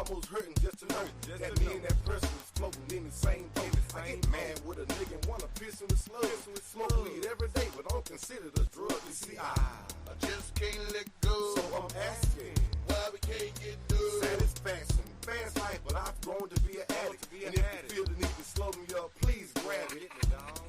almost hurting just to know that me and that person was smoking in the same boat. I get mad with a nigga and wanna piss him with slugs. Smoke weed every day, but don't consider it a drug. You see, I just can't let go. So I'm asking, why we can't get through? Satisfaction, fast life, but I've grown to be an addict. And if you feel the need to slow me up, please grab it.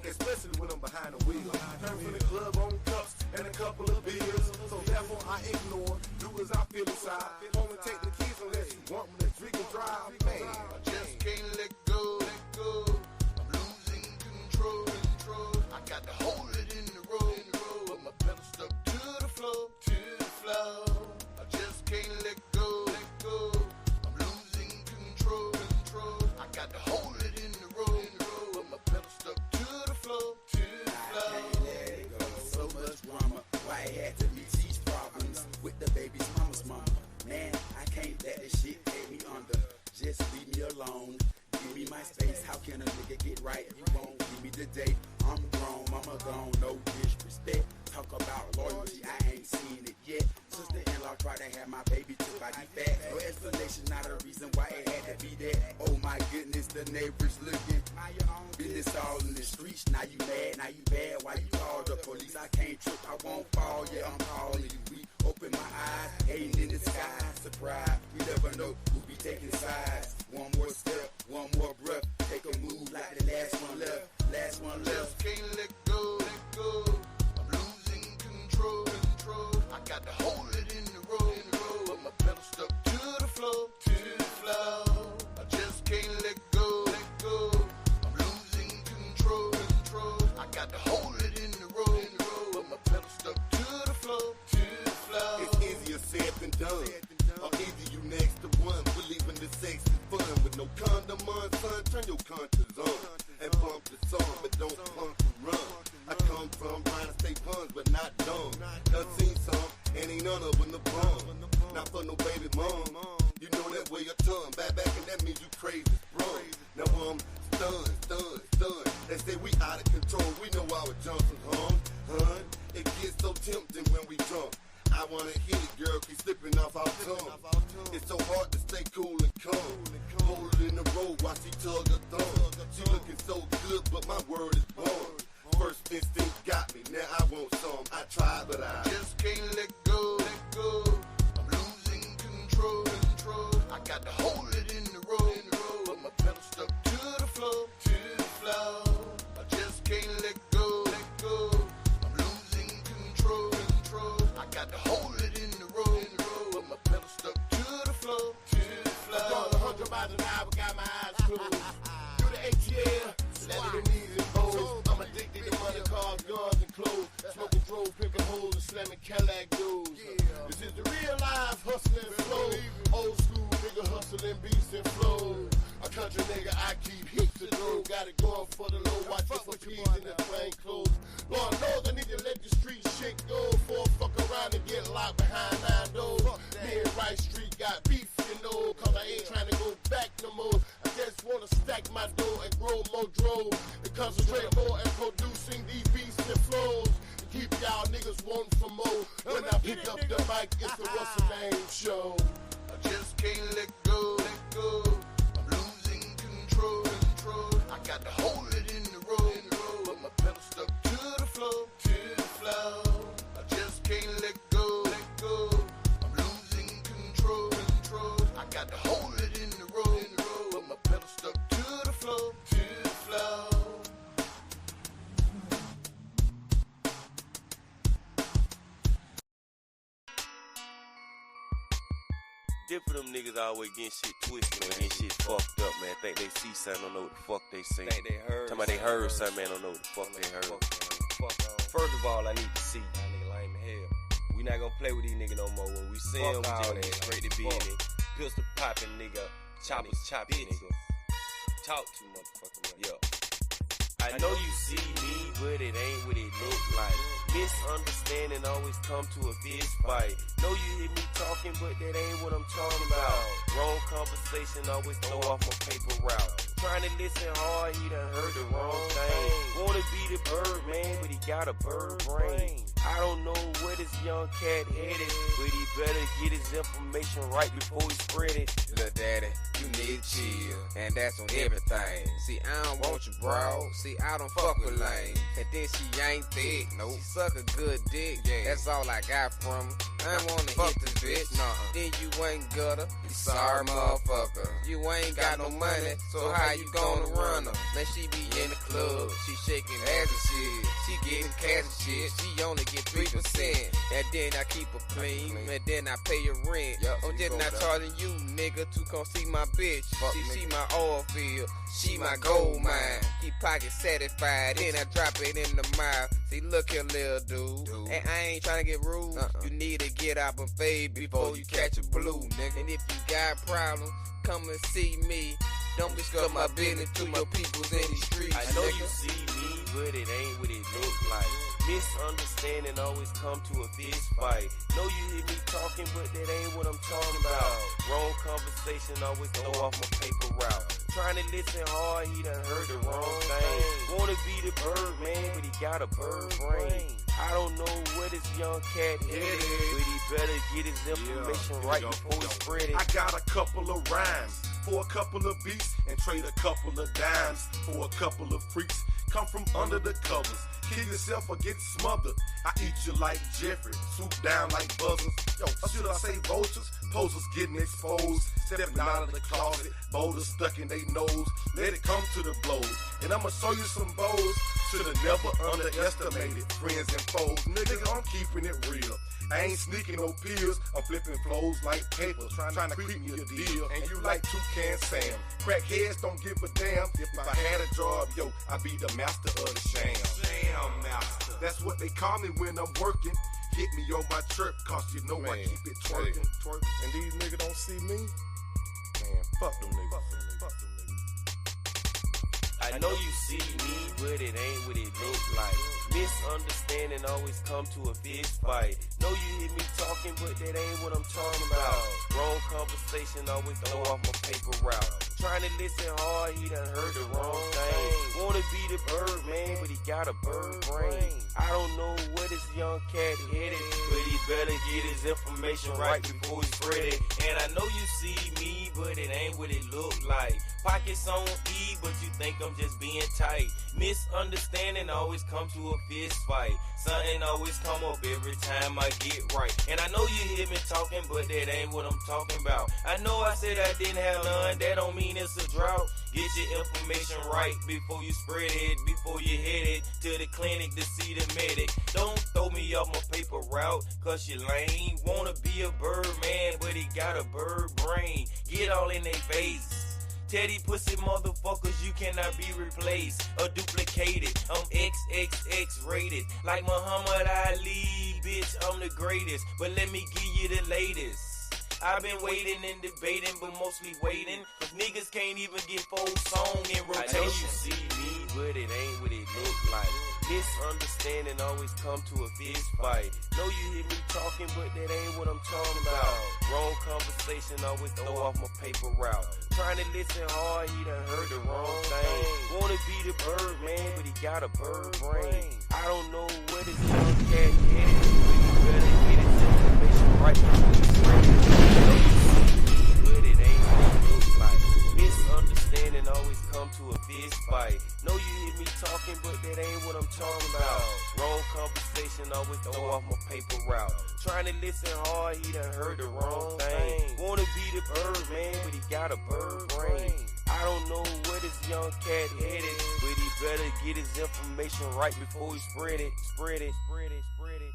Especially when I'm behind the wheel. Turn from the club on cups and a couple of beers. So therefore I ignore, do as I feel inside. Won't take the keys unless you want me to drink and drive. Man, I just can't let go. I'm losing control. I got to hold it in the road. But my pedal stuck to the floor. I just can't let go. I'm losing control. I got to hold it in the road. But my pedal stuck to the floor. I can't let it go. So much drama. Why it had to meet these problems with the baby's mama's mama. Man, I can't let this shit take me under. Just leave me alone. Give me my space. How can a nigga get right? You won't give me the date. I'm grown, mama gone, no disrespect. Talk about loyalty, I ain't seen it yet. Sister-in-law tried to have my baby took by the fat. No explanation, not a reason why it had to be that. Oh my goodness, the neighbors looking. Business all in the streets, now you mad, now you bad. Why you call the police? I can't trip, I won't fall, yeah, I'm calling you. We open my eyes, hating in the sky. Surprise, we never know who be taking sides. One more step, one more breath. Take a move like the last one left. Just can't let go. I'm losing control. I got to hold it in the road. But my pedal stuck to the floor. I just can't let go. I'm losing control. I got to hold it in the road. But my pedal stuck to the floor. It's easier said than done. Or either you next to one, believing the sex is fun. With no condom on, son, turn your conscience on. And bump the song, but don't pump the run. I come from trying to stay puns, but not dumb. Done seen some, and ain't none of them the bum. Not for no baby mom. You know that way your tongue. Back, and that means you crazy sprung. Now I'm stunned. They say we out of control. We know our Johnson's hung. Hun, it gets so tempting when we drunk. I wanna hit it, girl, keep slipping off our tongue. It's so hard to stay cool and calm. Hold it in the road while she tug her thumb. She looking so good, but my word is born. First instinct got me, now I want some. I tried, but I just can't let go. I'm losing control. I got to hold it in the road. But my pedal stuck to the floor. I just can't let go. I'm losing control. I got to hold it in the road. But my pedal stuck to the floor. I'm going 100 miles an hour, got my eyes closed. Do the ATL, slamming the knees and bows. I'm addicted to money, cars, guns, and clothes. Smoking drove, picking holes, and slamming Cadillac doors. This is the real life, hustling flow. Old school nigga hustling beats and flow. A country nigga, I keep heaps of dough. Got it going for the low, watch it for peas in the plain clothes. Lord knows I need to let the street shit go. Before I fuck around and get locked behind 9 doors. Me and Rice Street got beef, you know, cause I ain't trying to go back no more. I just wanna stack my dough and grow more drove. And concentrate more and producing these beats and flows. And keep y'all niggas wanting for more. When I pick up the mic, it's the What's the Name show. I just can't let go. I'm losing control. I got to hold it in the road. But my pedal stuck to the floor. I just can't let go. I'm losing control. I got to hold it in the road. But my pedal stuck to the floor. Different them niggas always getting shit twisted, man. Getting shit fucked up, man. Think they see something, don't know what the fuck they saying. Think they heard. Talking about they heard something, man, don't know what the fuck they heard. First of all, I need to see. That nigga lame as hell. We not gonna play with these niggas no more. When we see them, we just gonna get straight to business. Pistol popping, nigga. Choppers chopping, nigga. Talk to motherfucker, man. I know you see me, but it ain't what it look like. Misunderstanding always come to a fist fight. Know you hear me talking, but that ain't what I'm talking about. Wrong conversation always throw off my paper route. Trying to listen hard, he done heard the wrong thing. Wanna be the bird man, but he got a bird brain. I don't know where this young cat headed, but he better get his information right before he spread it. Little daddy, need to chill, and that's on everything. See, I don't want you, bro. See, I don't fuck with lame. And then she ain't thick, no. She suck a good dick, yeah. That's all I got from her. I don't wanna hit this bitch, Then you ain't gutter, you sorry motherfucker. You ain't got no money, so how you gonna run her? Man, she be in the club, she shaking ass and shit. She getting cash and shit, she only get 3%. And then I keep her clean, and then I pay her rent. I'm just not charging you, nigga, to come see my bitch. She my oil field, she my gold mine. Keep pockets satisfied, then I drop it in the mouth. See, look here, little dude. And I ain't tryna get rude. You need to get out and fade before you catch a blue, nigga. And if you got problems, come and see me. Don't discuss my business to your peoples in the streets. I know you see me, but it ain't what it look like. Misunderstanding always come to a fist fight. Know you hear me talking, but that ain't what I'm talking about. Wrong conversation always throw off my paper route. Trying to listen hard, he done heard the wrong thing. Wanna be the bird man, but he got a bird brain. I don't know where this young cat headed, but he better get his information right before he spread it. I got a couple of rhymes for a couple of beats and trade a couple of dimes for a couple of freaks. Come from under the covers, kill yourself or get smothered. I eat you like Jeffrey, swoop down like buzzers. Yo, or should I say vultures? Posers getting exposed, stepping out of the closet, boulders stuck in they nose. Let it come to the blows, and I'ma show you some bows. Should've never underestimated friends and foes. Nigga, I'm keeping it real. I ain't sneaking no pills, I'm flipping flows like paper, trying to creep me a deal. And you like Toucan Sam. Crackheads don't give a damn. If I had a job, yo, I'd be the master of the sham. Sham master. That's what they call me when I'm working. Hit me on my trip, cause you know I keep it twerking. And these niggas don't see me? Man, fuck them niggas. Fuck them niggas. I know you see me, but it ain't what it look like. Misunderstanding always come to a fist fight. Know you hear me talking, but that ain't what I'm talking about. Wrong conversation always throw off my paper route. Trying to listen hard, he done heard the wrong thing. Wanna be the bird man, but he got a bird brain. I don't know where this young cat headed, but he better get his information right before he spread it. And I know you see me, but it ain't what it look like. Pockets on E, but you think I'm just being tight. Misunderstanding always come to a fist fight. Something always come up every time I get right. And I know you hear me talking, but that ain't what I'm talking about. I know I said I didn't have none, that don't mean it's a drought. Get your information right before you spread it, before you head it to the clinic to see the medic. Don't throw me off my paper route, cause you lame. Wanna be a bird man, but he got a bird brain. Get all in their face. Teddy pussy motherfuckers, you cannot be replaced or duplicated. I'm XXX rated, like Muhammad Ali, bitch, I'm the greatest. But let me give you the latest. I've been waiting and debating, but mostly waiting, cause niggas can't even get full song in rotation. I know you see me, but it ain't what it look like. Misunderstanding always come to a fist fight. Know you hear me talking, but that ain't what I'm talking about. Wrong conversation always throw off my paper route. Trying to listen hard, he done heard the wrong thing. Wanna be the bird man, but he got a bird brain. I don't know where this young cat headed, but he better get his information right before he spread it. Know you see me, but it ain't what it look like. Misunderstanding always come to a fist fight. Know you hear me talking, but that ain't what I'm talking about. Wrong conversation always throw off my paper route. Trying to listen hard, he done heard the wrong thing. Wanna be the bird man, but he got a bird brain. I don't know where this young cat headed, but he better get his information right before he spread it. Spread it, spread it, spread it.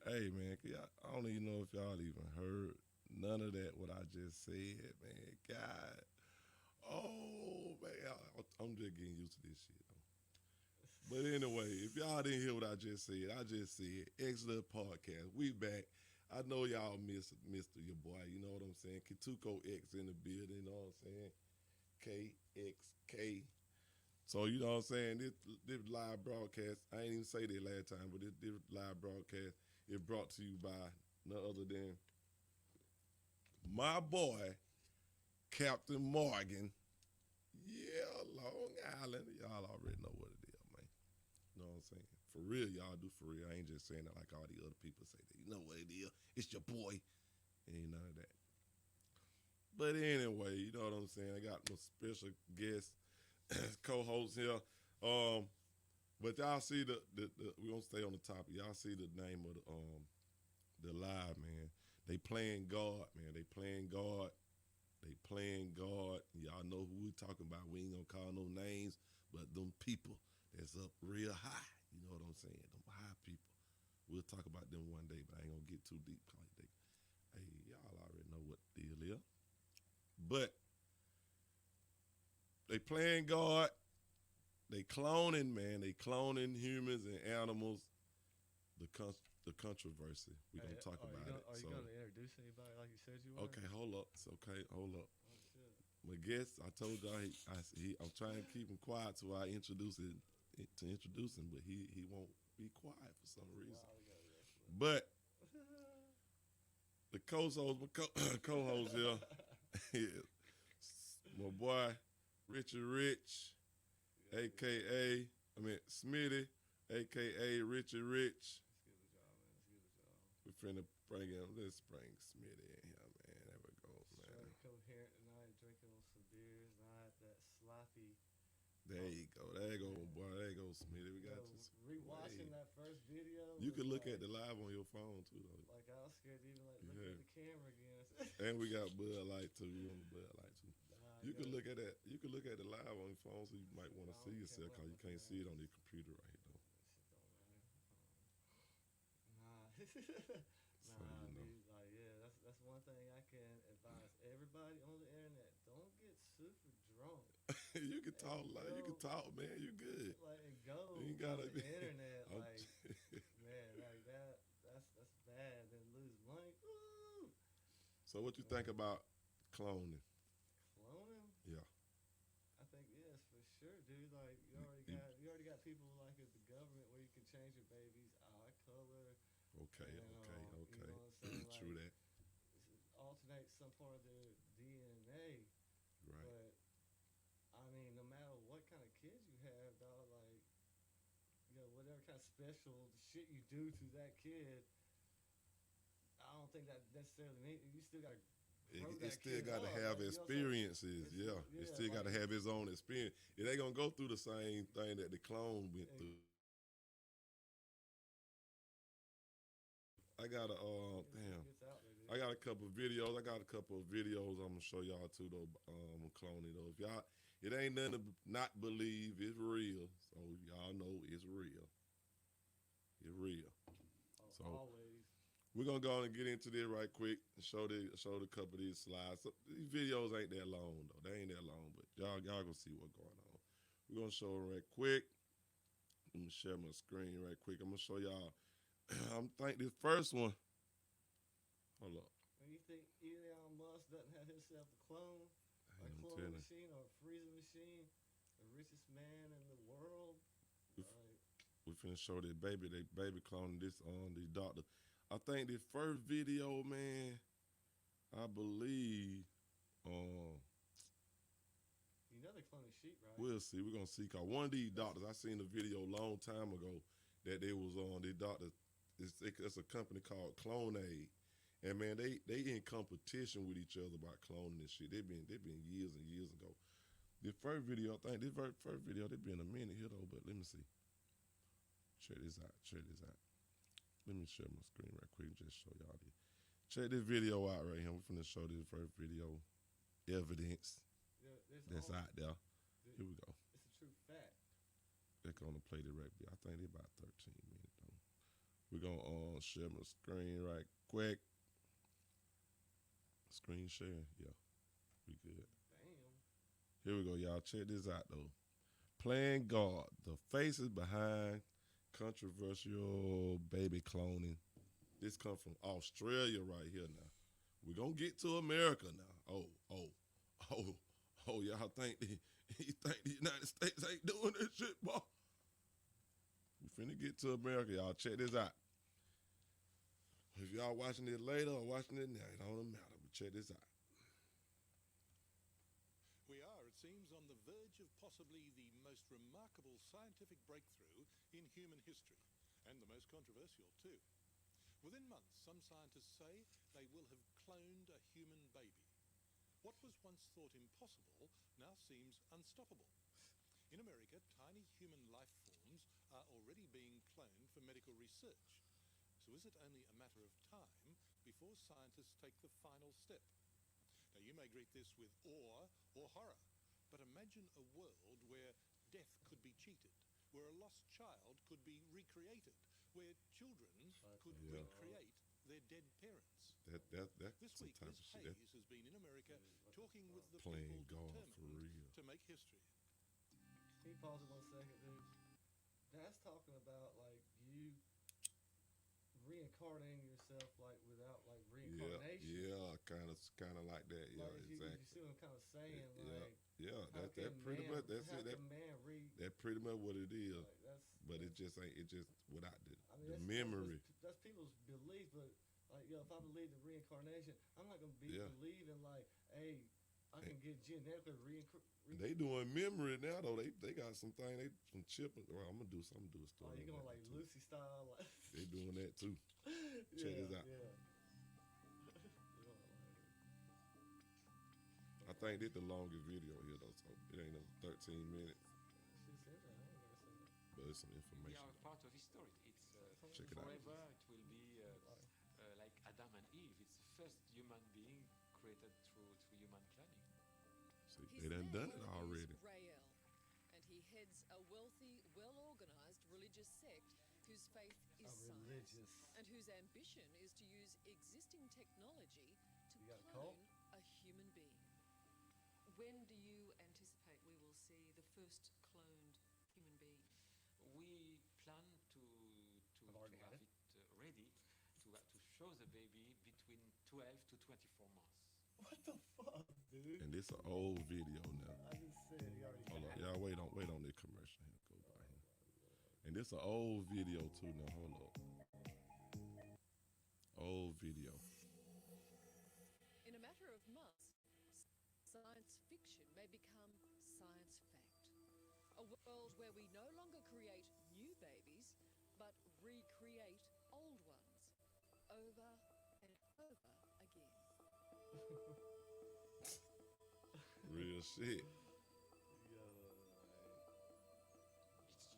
Hey, man, I don't even know if y'all even heard none of that, what I just said, man. God. Oh, man. I'm just getting used to this shit, though. But anyway, if y'all didn't hear what I just said, excellent podcast. We back. I know y'all missed your boy, you know what I'm saying? Kituko X in the building, you know what I'm saying? KXK. So, you know what I'm saying? This live broadcast, I ain't even say that last time, but this live broadcast is brought to you by none other than my boy, Captain Morgan. Yeah, Long Island. Y'all already know what it is, man. You know what I'm saying? For real, y'all do for real. I ain't just saying that like all the other people say that. You know what it is. It's your boy. Ain't none of that. But anyway, you know what I'm saying? I got my special guest, co-host here. But y'all see the we're gonna stay on the topic. Y'all see the name of the live, man. They playing God, man. They playing God. They playing God. Y'all know who we talking about. We ain't gonna call no names, but them people that's up real high. You know what I'm saying? Them high people. We'll talk about them one day, but I ain't gonna get too deep. Hey, y'all already know what the deal is. But they playing God. They cloning, man. They cloning humans and animals. The controversy. We're going to talk about it. Are you going to introduce anybody like you said you were? Okay, hold up. It's okay. Hold up. Oh, shit. My guest, I told y'all, I'm trying to keep him quiet so I introduce him, but he won't be quiet for some reason. But the co-host here, my boy, Richard Rich, a.k.a. Smitty, a.k.a. Richard Rich. Let's give it y'all, man. Let's give it y'all. We're finna bring him. Let's bring Smitty in here, man. There we go, man. Straight coherent tonight, drinking on some beers, not that sloppy. There you go. There you go, boy. There you go, Smitty. We got you. Rewatching that first video. You can look at the live on your phone, too, though. Like, I was scared to even look at the camera again. And we got Bud Light, too. We on the Bud Light, too. You can look at that. You can look at the live on your phone, so you might want to see yourself, because you can't see it on your computer right here, though. So, you know. Dude, like, yeah, that's one thing I can advise everybody on the internet. Don't get super drunk. You can talk, you can talk, man. You good. Like, and go you gotta on be, the internet, like, man, like that's bad. Then lose money. Woo! So what you think about cloning? Cloning? Yeah. I think yes, for sure, dude. Like you already got people like at the government where you can change your baby's eye color. Okay, and, okay. You know what I'm saying? True like, that. Alternate some part of their DNA. Right. But I mean, no matter what kind of kids you have, dog, like, you know, whatever kind of special shit you do to that kid, I don't think that necessarily means you still got to. It still got to have experiences, yeah. It still got to have his own experience. It ain't gonna go through the same thing that the clone went through. I got I got a couple of videos. I'm gonna show y'all too, though. Cloning though. If y'all, it ain't nothing to not believe. It's real. So y'all know it's real. It's real. So always. We're gonna go on and get into this right quick and show the couple of these slides. So, these videos ain't that long though. They ain't that long, but y'all gonna see what's going on. We're gonna show them right quick. I'm gonna share my screen right quick. I'm gonna show y'all. I'm think this first one. Hold up. When you think Elon Musk doesn't have himself a clone, a clone machine or a freezing machine, the richest man in the world. We finna show this baby. They baby cloning this on these doctors. I think this first video, man, I believe, you know they're cloning sheep, right? We'll see. We're gonna see. Cause one of these doctors, I seen a video a long time ago that they was on. These doctors, it's a company called Clone-Aid, and man, they in competition with each other about cloning this shit. They've been years and years ago. The first video, I think this first video, they been a minute here though, but let me see. Check this out. Let me share my screen right quick and just show y'all this. Check this video out right here. We're finna show this first video evidence that's out there. Here we go. It's a true fact. They're gonna play the right video. I think they're about 13 minutes though. We're gonna gonna share my screen right quick. Screen share, yeah, we good. Damn. Here we go, y'all. Check this out though. Playing God, the faces behind controversial baby cloning. This come from Australia right here now. We gonna get to America now. Oh, y'all think you think the United States ain't doing this shit, boy? We finna get to America, y'all. Check this out. If y'all watching it later or watching it now, it don't matter. But check this out. We are, it seems, on the verge of possibly the most remarkable scientific breakthrough in human history, and the most controversial too. Within months, some scientists say they will have cloned a human baby. What was once thought impossible now seems unstoppable. In America, tiny human life forms are already being cloned for medical research. So is it only a matter of time before scientists take the final step? Now, you may greet this with awe or horror, but imagine a world where death could be cheated, where a lost child could be recreated, where children could Yeah. recreate their dead parents. That's This some week, type Liz of shit. Hayes has been in America talking with the Playing people God for determined real. to make history. Can you pause it 1 second, dude? That's talking about like you reincarnating yourself like without like reincarnation. Yeah, kind of like that. Yeah, Like, you exactly. see what I'm kind of saying? Yeah, Like, yeah. how That can pretty man- much. That's how it. That can man that pretty much what it is. like, that's, But it just ain't. It just without I mean, the that's, memory. That's people's belief, but like, yo, if I believe in reincarnation, I'm not gonna be Yeah. believing like, hey, I can get genetically They doing memory now though. They got something. They some chip. Well, I'm gonna do a Oh, story. you on going that like too. Lucy style? Like, They doing that too. Check yeah, this out. Yeah. I think this the longest video here though. So it ain't no 13 minutes, She said that. I ain't never seen it. but it's some We information. are part of history. It's Check it out. forever. It will be like Adam and Eve. It's the first human being created through human cloning. See, His they done done name it is already. Rael, and he heads a wealthy, well-organized religious sect whose faith is A science, religious. and whose ambition is to use existing technology to You got a cult? clone a human being. When do you anticipate we will see the first cloned human being? We plan to I've already have got it ready to show the baby between 12 to 24 months. What the fuck, dude? And this an old video now. I just said he already Hold got up, it. y'all wait on this commercial here. Go by here. And this an old video too. Now hold up. Old video. In a matter of months, science fiction may become science fact. A world where we no longer create new babies, but recreate old ones over and over again. Real shit.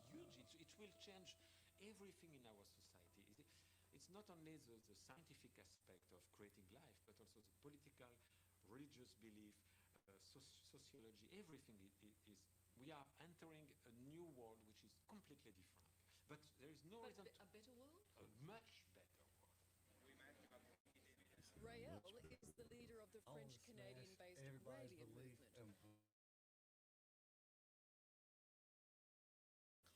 It's huge. It will change everything in our society. It's not only the scientific aspect of creating life, but also the political, religious belief, sociology, everything is. We are entering a new world which is completely different. But there is no reason A better world? a much better world. Rael is the leader of the I wanna French-Canadian smash based everybody's Raelian belief movement, and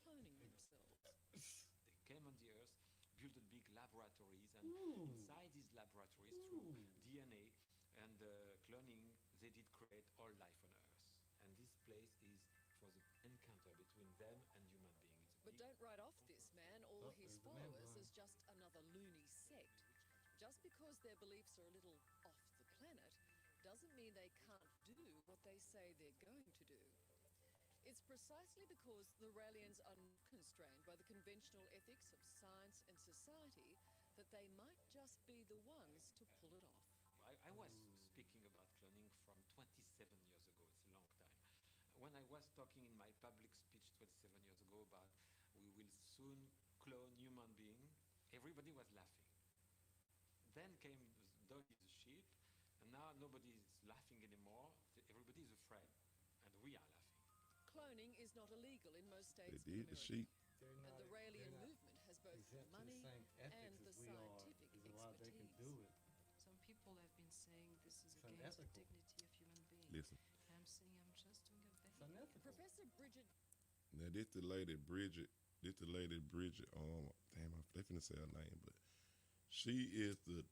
cloning themselves. They came on the earth, built big laboratories, and Ooh. inside these laboratories, through DNA and cloning, they did create all life on earth. And this place is for the encounter between them and human beings. It's a But big don't write off this man or Oh, his there's the man followers behind. as just another loony sect. Just because their beliefs are a little off the planet doesn't mean they can't do what they say they're going to do. It's precisely because the Raelians are not constrained by the conventional ethics of science and society that they might just be the ones to pull it off. I was speaking about cloning from 27 years ago. It's a long time. When I was talking in my public speech 27 years ago about we will soon clone human being, everybody was laughing. Then came Dog is a sheep, and now nobody is laughing anymore. Everybody is afraid, and we are laughing. Cloning is not illegal in most They states. did in the America. sheep. they're And not, the Raelian they're not movement has both the exempt to money the same ethics and the as we are It's against the unethical. dignity of human beings. Listen, I'm saying I'm just doing a It's very unethical. Professor Bridget now this the lady Bridget. This the lady Bridget. Damn, they finna say her name, but she is the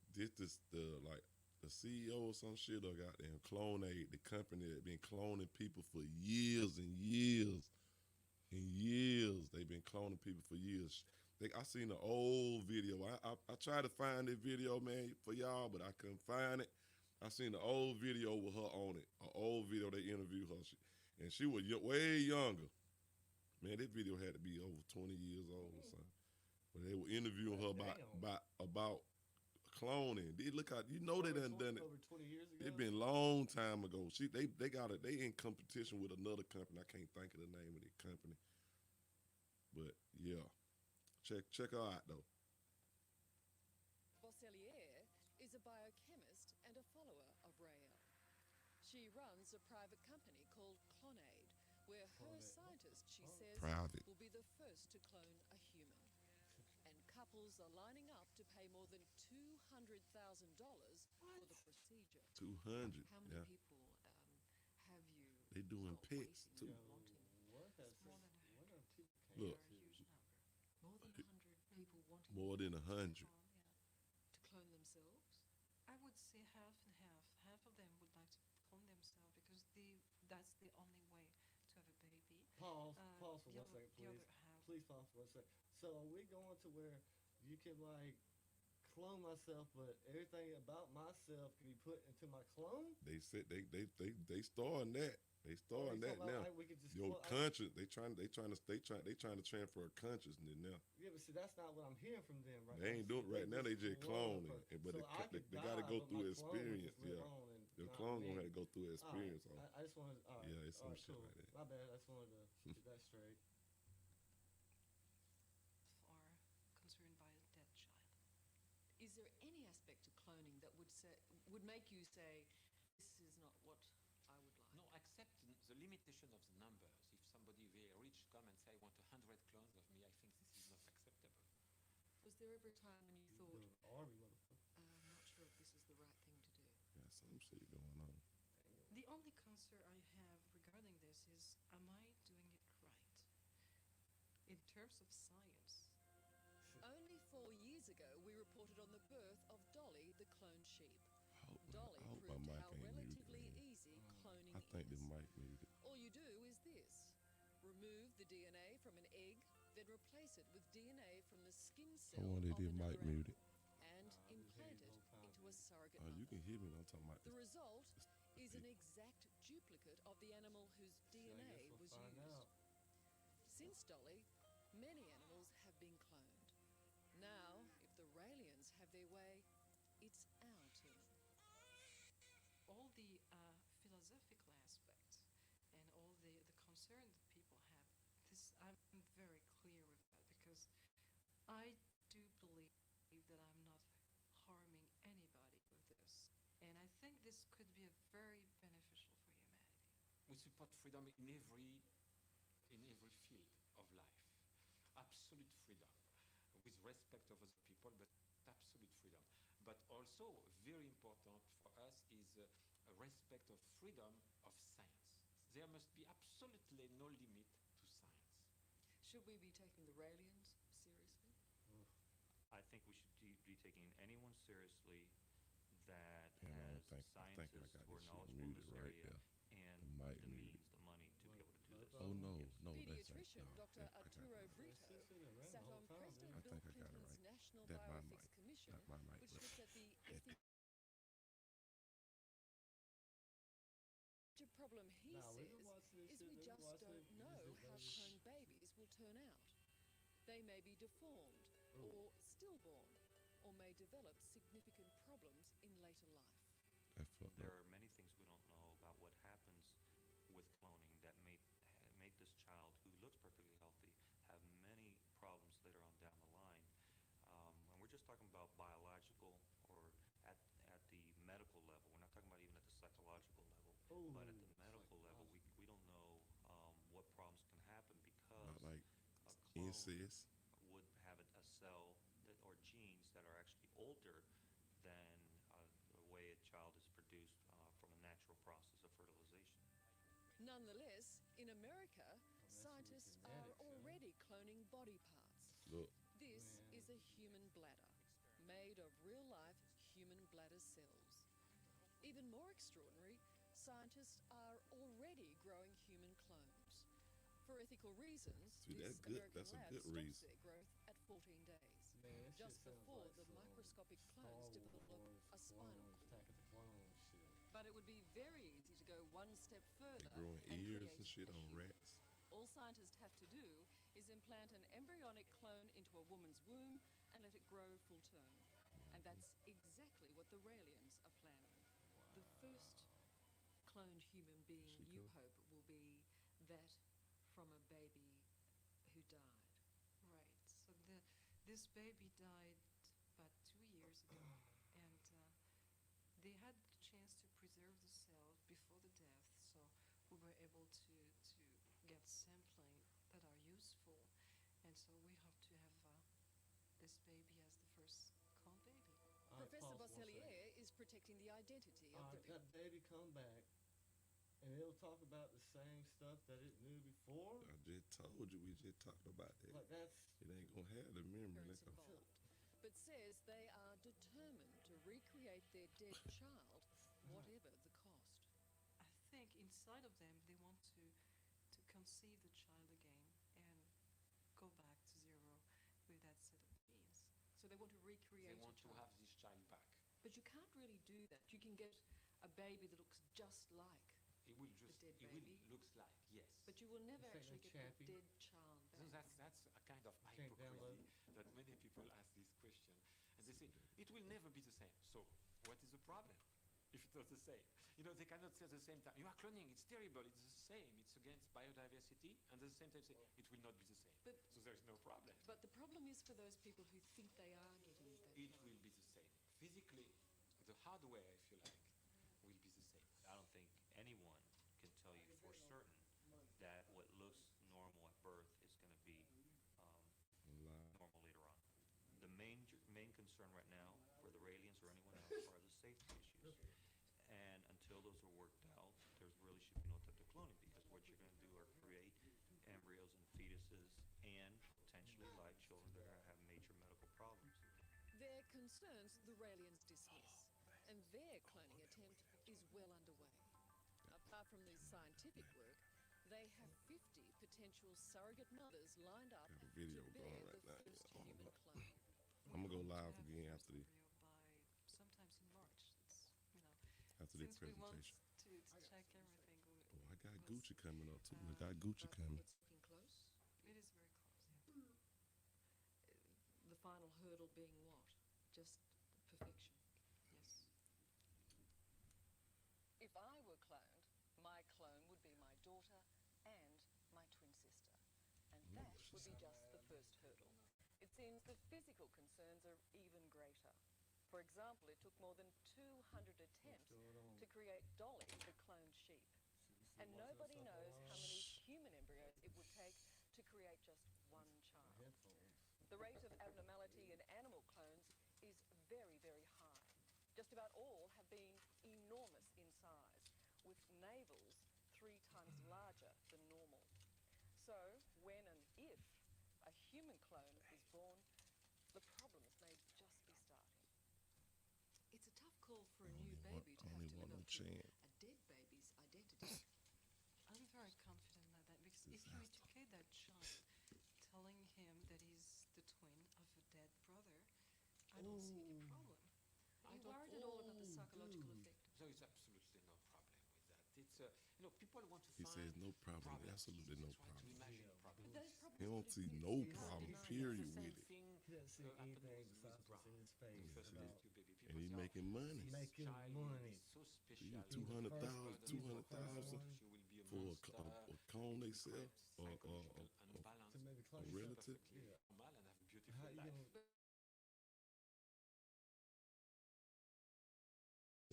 like the CEO or some shit or got them Clonade, the company that been cloning people for years and years and years. They've been cloning people for years. I seen the old video. I tried to find that video, man, for y'all, but I couldn't find it. I seen the old video with her on it. An old video they interviewed her, and she was way younger. Man, that video had to be over 20 years old or something. But they were interviewing her Damn. about cloning. They look out, you know they done done it. Over 20 years ago. It been a long time ago. They in competition with another company. I can't think of the name of the company. But yeah. Check her out though. Bosselier is a biochemist and a follower of Rael. She runs a private company called Clonade, where her Clonade. scientist, she says, Private. will be the first to clone a human. And couples are lining up to pay more than $200,000 for the procedure. 200. How many Yeah. people have you? They doing not pits, waiting too. and wanting? What has It's more than what have people Look. They are a huge number. More than 100 people wanting. More than 100. To Clone themselves? I would say half and half. Half of them would like to clone themselves because that's the only way to have a baby. Pause for the 1 other- second, the please. other half. Please pause for 1 second. So are we going to where you can like clone myself, but everything about myself can be put into my clone? They said they starting that. They starting you that talking about, now. like, we could just Your clone- conscience, they trying to transfer consciousness now. Yeah, but see, that's not what I'm hearing from them right now. They ain't doing right now. They just clone a cloning, person. but So I they could got to die, go but through my clone would experience. just live Yeah, on and your not clone me. gonna have to go through All right, experience. On. I just wanted. All right, Yeah, it's some all right, shit cool. like that. My bad. I just wanted to get that straight. Are concerned by a dead child. Is there any aspect to cloning that would make you say, this is not what I would like? No, except the limitation of the numbers. If somebody very rich come and say, I want 100 clones of me, I think this is not acceptable. Was there ever a time when you thought, The army motherfucker. I'm not sure if this is the right thing to do? Got some shit going on. The only concern I have regarding this is, am I doing it right? In terms of science, Only 4 years ago, we reported on the birth of Dolly, the cloned sheep. Dolly I hope my proved mic how ain't muted, relatively man. easy cloning I think is. the mic muted. All you do is this. Remove the DNA from an egg, then replace it with DNA from the skin I cell wonder if of the another mic animal, muted. and Nah, I just hear implant you it the whole time, into a dude. surrogate Oh, you mother. can hear me. I'm talking about The this. result is an exact duplicate of the animal whose So I guess DNA we'll was find used. out. Since Dolly, many animals have been cloned. Now, if the Raelians have their way, it's our turn. all the philosophical aspects and all the concern that people have, this I'm very clear with that because I do believe that I'm not harming anybody with this. And I think this could be a very beneficial for humanity. We support freedom in every field of life. Absolute freedom, with respect of other people, but absolute freedom. But also, very important for us is a respect of freedom of science. There must be absolutely no limit to science. Should we be taking the Raelians seriously? I think we should be taking anyone seriously that Damn, I has think I scientists got who are this shit knowledgeable in muted this right area there. and The mic the muted. means, the money to be able to do this. Oh no, Yes. no, that's Pediatrician no, Dr. I got Arturo it. Brito It's sitting around sat the whole on time, President dude. I Bill think I got it Clinton's right. National That my Bioethics mic, Commission, not my mic, which but looked at the that- major problem he Nah, we've says been watching this is shit, we we've been just watching don't it. know This is how very- cloned babies will turn out. They may be deformed or stillborn, or may develop significant problems in later life. That's fucked There up. are many things we don't know about what happens with cloning that may make this child, who looks perfectly healthy, have many problems later on down the line. And we're just talking about biological or at the medical level. We're not talking about even at the psychological level. But at the medical level, we don't know what problems can happen because Not like a clone incest. would have a cell that, or genes that are actually older than the way a child is produced Nonetheless, in America, scientists are already cloning body parts. Look, This is a human bladder, made of real-life human bladder cells. Even more extraordinary, scientists are already growing human clones. For ethical reasons, See, this that's good. American That's a lab good stops reason. their growth at 14 days, Man, that just shit sounds before like the some microscopic Star clones develop Wars a spinal clones, cord. Attack of the Clones shit. But it would be very easy to go one step further they growing and ears create and shit a on human. rats. All scientists have to do is implant an embryonic clone into a woman's womb and let it grow full term. And that's exactly what the Raelians are planning. The first cloned human being She you cool. hope will be that from a baby who died. Right. So this baby died about 2 years ago, and they had the chance to preserve the cells before the death, so we were able to get sampling that are useful, and so we hope to have this baby as the first clone baby. All right, Professor pause 1 second. Bosselier is protecting the identity of All the right, that baby come back, and it'll talk about the same stuff that it knew before. I just told you. We just talked about that. Like that's It ain't gonna have the memory. parents That's gonna- involved, but says they are determined to recreate their dead child, whatever the cost. I think inside of them they want to conceive the child again and go back to zero with that set of genes. So they want to recreate They want a to child. have this child back. But you can't really do that. You can get a baby that looks just like, It will just, dead it baby? will looks like, yes. but you will never This ain't actually no get the chappy. dead child So back. that's a kind of Can't download hypocrisy that many people ask this question. And they say, it will never be the same. So what is the problem if it's not the same? You know, they cannot say at the same time, you are cloning, it's terrible, it's the same, it's against biodiversity, and at the same time say, it will not be the same. But- So there's no problem. But the problem is for those people who think they are getting that It child. will be the same. Physically, the hardware, if you like, will be the same. I don't think anyone can tell you for certain that what looks normal at birth is going to be Lie. normal later on. The main concern right now for the Raelians or anyone else are the safety issues. And until those are worked out, there's really should be no type of cloning, because what you're going to do are create embryos and fetuses and potentially live children that are going to have major medical problems. Their concerns the Raelians dismiss, and their cloning attempt is well underway. Apart from the scientific work, they have 50 potential surrogate mothers lined up Got a video to bear going the right now. first Oh, human Lord. clone. I'm gonna go We hope to live have again the after the- first embryo by sometimes in March. It's, After this since we want presentation. to check everything, Oh, I got Gucci coming up too. I got Gucci coming. It's looking close. it is very close. Yeah. The final hurdle being what? Just perfection. Yes. If I were cloned, my clone would be my daughter and my twin sister. And that would be just the first hurdle. It seems the physical concerns are even greater. For example, it took more than 200 attempts to create Dolly, the cloned sheep. And nobody knows how many human embryos it would take to create just one child. headphones. The rate of abnormality in animal clones is very, very high. Just about all have been enormous in size, with navels 3 times larger than normal. So, when and if a human clone is born, the problems may just be starting. It's a tough call for a new baby to have only to want live no up to chance. a dead baby's identity. I'm very confident about that, because if you educate that child, telling him that he's the twin of a dead brother, I don't see any problem. Are you worried at all about the psychological effect? So it's absolutely no problem with that. It's, you know, people want to He find says no problem. problems. Absolutely no Try to problem. imagine problems. But those problems He don't could see exist. no You can't problem, deny period, It's the with same it. thing He doesn't see happened anything with besides Brown. what's in his The face first about rescue baby. And he's People say, making money. "This Making child money. is so You special. 200,000, First 200,000 one. She will be a for monster, a clone they sell correct, or psychological unbalance, to maybe a clone yourself. relative. perfectly Yeah. normal and have a How beautiful you life. gonna?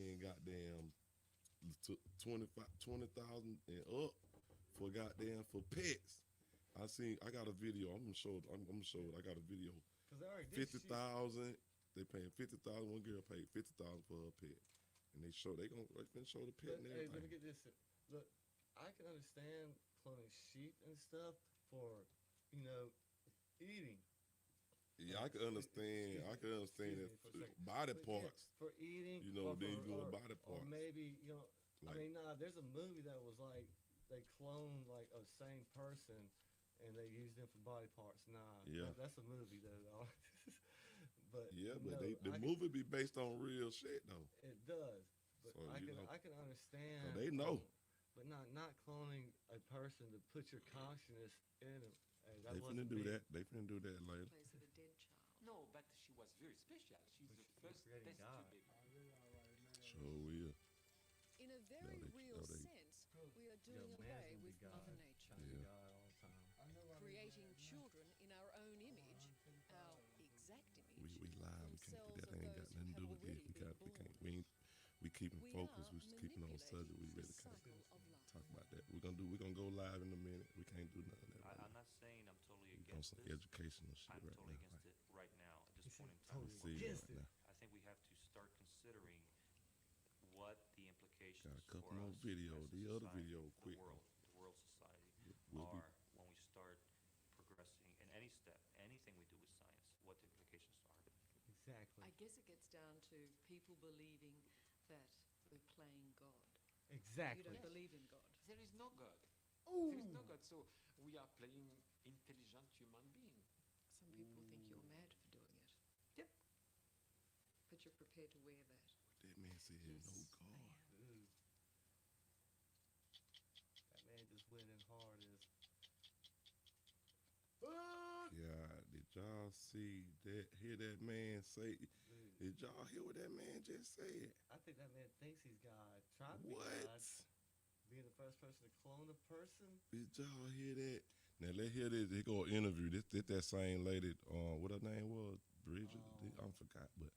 And goddamn 20,000 and up for goddamn for pets. I got a video. I'm gonna show it. I got a video. Cause they already did shit. 50,000. They paying 50,000. One girl paid 50,000 for her pet, and they gonna show the pet But, and hey, let me everything. get this. Look, I can understand cloning sheep and stuff for, you know, eating. Yeah, I can understand. I can understand that Excuse me for a second. body But yeah, parts. for eating. You know, or then for- you go or, body Or parts. maybe, you know, Like- I mean, nah, there's a movie that was like, they cloned like a same person and they used them for body parts. Nah, Yeah. that's a movie though. but Yeah, but no, the I can- movie be based on real shit though. It does, but So, I you can know. I can understand. they know. But not cloning a person to put your consciousness in them. Hey, that They finna wasn't do me. that. They finna do that later. Place of a dead child. No, but she was very special. She's the But first creating test God. tube baby. Sure will. In a very they- real they- sense, we are Yo, doing man's away gonna be with God. Mother Nature, Trying to be Yeah. God all the time. creating children in our own image, our exact image. We live. We can't. themselves That or ain't got those nothing to do who with have this. already We got. We been can't. born. We ain't. We keeping We focus. are We just keeping on subject. We manipulating really the can't cycle of life. talk about that. We're gonna go live in a minute. We can't do nothing. Of that I'm not saying I'm totally we on against some this. educational shit I'm right totally now. against it right now at He this said point in time. totally See you against right it. now. I think we have to start considering what the implications Got a couple for more us video. as a The other society, video quick. the world society We'll be- are when we start progressing in any step, anything we do with science, what the implications are. Exactly. I guess it gets down to people believing that they're playing God. You Exactly. don't believe in God. There is no God. There is no God. So we are playing intelligent human being. Some people think you're mad for doing it. Yep. But you're prepared to wear that. That man said Yes, no I God. am. Dude. That man just went in hard as. God, did y'all see that? Hear that man say? Dude, Did y'all hear what that man just said? I think that man thinks he's God. Trying to be What? God. Being the first person to clone a person. Did y'all hear that? Now let's hear this. They go interview this that same lady. What her name was? Bridget. I forgot, but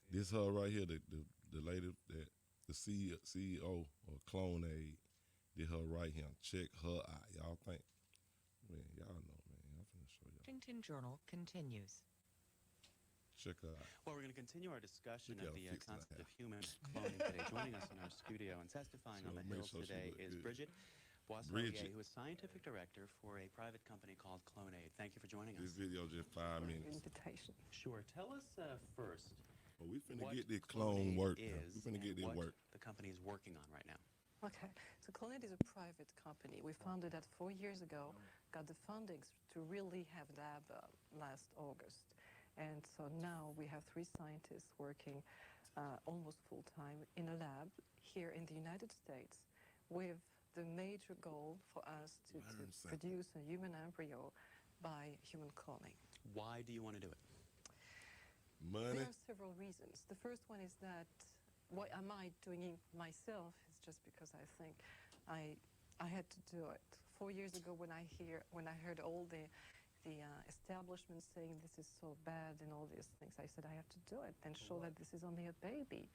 this her right here. The lady that the CEO or Clone Aid did her right here. Check her out. Y'all think? Man, y'all know, man. I'm finna show y'all. Washington Journal continues. Check her out. Well, we're going to continue our discussion Look of how the fixed I concept have. of human cloning today. Joining us in our studio and testifying So on the make Hills sure she today look is good. Bridget Boisselier, Bridget. who is scientific director for a private company called CloneAid. Thank you for joining This us. video just 5 minutes. Invitation. Sure. Tell us first But we finna what get this clone CloneAid work. now. is We finna get and this what work. the company is working on right now. Okay, so CloneAid is a private company. We founded that 4 years ago, got the fundings to really have lab last August. And so now we have 3 scientists working almost full-time in a lab here in the United States with the major goal for us to Learn something. produce a human embryo by human cloning. Why do you want to do it? Money. There are several reasons. The first one is that why am I doing it myself is just because I think I had to do it. 4 years ago when I heard all the establishment saying this is so bad and all these things, I said I have to do it and show that this is only a baby.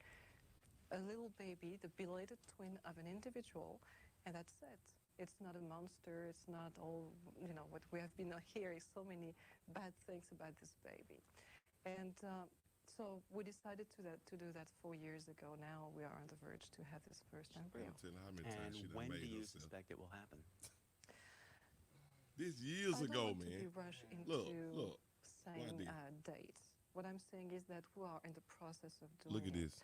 A little baby, the belated twin of an individual, and that's it. It's not a monster, it's not all, you know, what we have been hearing so many bad things about this baby. And so we decided to do that 4 years ago. Now we are on the verge to have this first embryo. I'm telling you how many times And she done when do made you herself. suspect it will happen? This years I don't ago, want man. to be rushed into Look. saying Why dates. What I'm saying is that we are in the process of doing Look at it. this.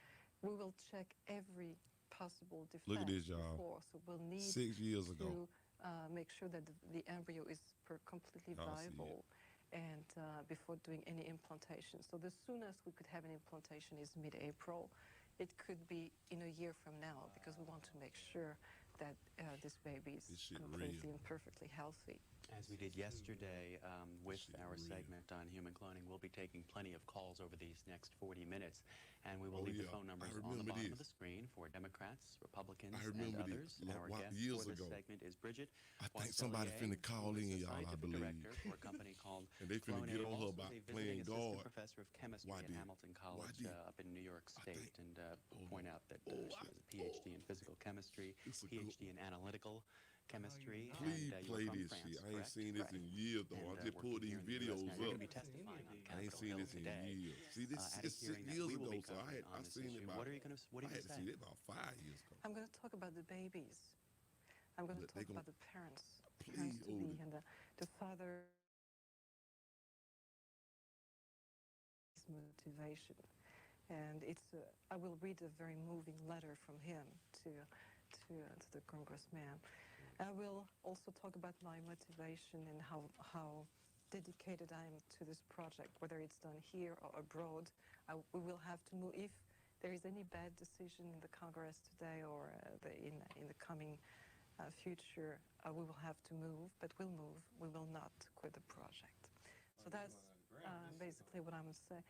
We will check every possible defect Look at this, y'all. before, so we'll need 6 years ago. to make sure that the embryo is completely Y'all see it. viable and before doing any implantation. So the soonest we could have an implantation is mid-April. It could be in a year from now because we want to make sure that this baby is This shit completely real. and perfectly healthy. As we did yesterday with Shit our real. segment on human cloning, we'll be taking plenty of calls over these next 40 minutes. And we will Oh, leave the yeah. phone I numbers on the remember bottom of this. the screen for Democrats, Republicans, I and remember others. this. Our Wow, guest years for this ago. segment is Bridget I think somebody Boisselier, finna call who is in, the y'all, I scientific believe. director for a company called And they finna CloneAid, get on her also about a visiting playing assistant God. professor of chemistry Why at did? Hamilton College did? up in New York I State. think- And Hold point on. out that Oh, she has a PhD in physical chemistry, It's a good- PhD in analytical chemistry. Please and, you're play from this France, shit. I ain't correct? seen this in years, though. And, I just working pulled here these in the US. videos Now, you're up. going to be testifying on I ain't Capitol seen Hill this in today. years. See, this At a is 6 hearing that years we will ago, be so covering I on this seen it issue. about. What are you going to I had to say? see it about 5 years ago. I'm going to talk about the babies. I'm going to But they talk gon- about the parents Please, to be Odie. and the father motivation. And I will read a very moving letter from him to the congressman. I will also talk about my motivation and how dedicated I am to this project, whether it's done here or abroad. We will have to move if there is any bad decision in the Congress today or in the coming future. We will have to move, but we'll move. We will not quit the project. So that's basically what I'm saying.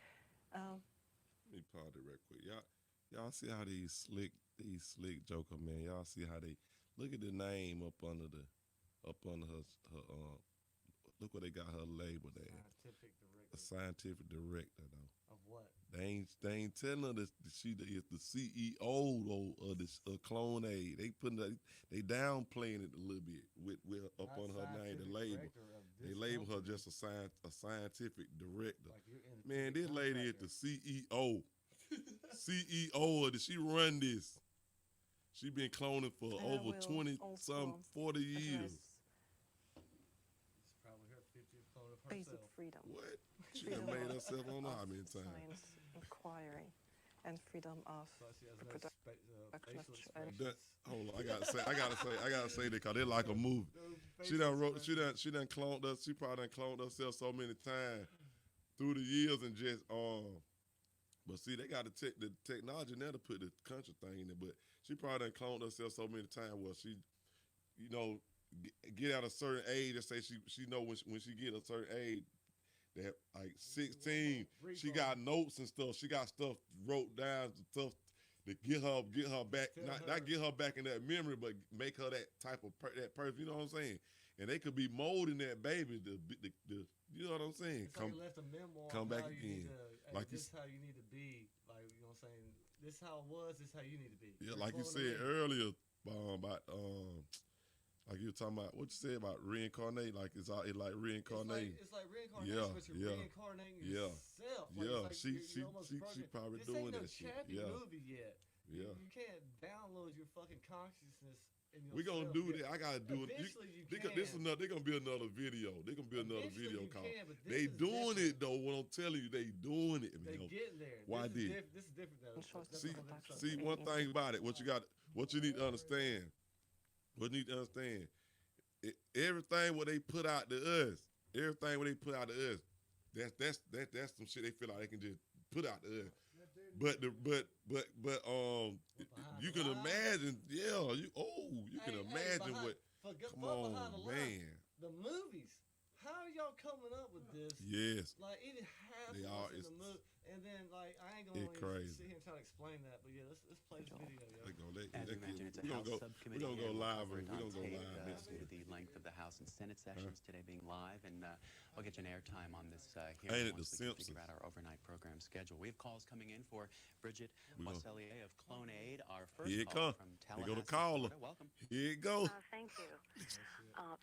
Let me pause it real quick. Y'all see how these slick Joker man. Y'all see how they look at the name up under her look what they got her labeled at. Scientific director. A scientific director though. Of what? They ain't telling her that she is the CEO of this Clone-Aid. They downplaying it a little bit with up Not on her name, the scientific label. director of They this label her company. just a scientific director. Like you're in Man, this lady is the contractor. CEO. CEO of she run this. She been cloning for And I over will 20 also some 40 years. address It's probably her 50th clone of basic herself. freedom. What? She Freedom done made of- herself on of how many times? Science inquiry and freedom of Plus she has no production facial of expressions. That, hold on, I gotta say that because they like a movie. No She facial done wrote, expressions. she done cloned us. She probably done cloned herself so many times through the years and just But see, they got the technology now to put the country thing in it. But she probably done cloned herself so many times where she, get at a certain age and say she know when she get a certain age that like 16, she got notes and stuff. She got stuff wrote down, stuff to get her back, not get her back in that memory, but make her that type of that person. You know what I'm saying? And they could be molding that baby. The you know what I'm saying? It's like you left a memoir. come on back how you again. need to, Like this is how you need to be. Like you know what I'm saying. This is how it was. This is how you need to be. Yeah, You're like you cloning said me. earlier about like you were talking about what you said about reincarnate, like it's like reincarnating. It's like reincarnation, but you're reincarnating yourself. Like, she you're almost she programmed. probably This doing ain't no that shit. Chappie Yeah, movie yet. yeah. You can't download your fucking consciousness in yourself. We gonna do yet. that. I gotta do it. Eventually you They can. gonna be another video. They gonna be another Eventually video you called. can, but this They is doing different. it though. What I'm telling you, they doing it. They getting there. Why this did? This is different though. That's See, a whole different see subject. one thing about it. What you need to understand. What you need to understand. Everything what they put out to us. That's some shit they feel like they can just put out to us. But you can imagine, you can imagine what. Come on, man. The movies. How are y'all coming up with this? Yes. Like even half They of are. what's in the movie, and then like I ain't It's gonna crazy. sit here and try to explain that, but yeah, let's play this video, yo. As you mentioned, it's a We're gonna House go. subcommittee. We're gonna go hearing. We'll live. cover it We're on gonna go tape, live next with week. the length of the House and Senate sessions today being live, and I'll get you an airtime on this Ain't hearing it once the we can figure Simpsons? out our overnight program schedule. We have calls coming in for Bridget We gonna- Boisselier of Clone-Aid, our first Here it call come. from Here go the Tallahassee, caller. Florida. Welcome. Here it go. Thank you.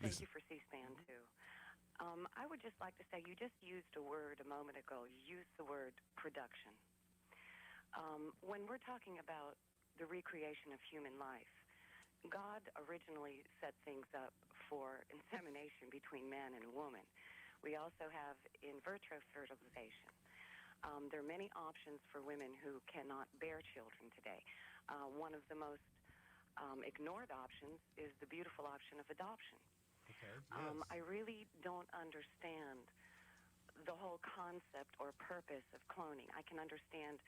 Thank you for C-SPAN, too. I would just like to say you just used a word a moment ago. You used the word production. When we're talking about the recreation of human life, God originally set things up for insemination between man and woman. We also have in vitro fertilization. There are many options for women who cannot bear children today. One of the most ignored options is the beautiful option of adoption. I really don't understand the whole concept or purpose of cloning. I can understand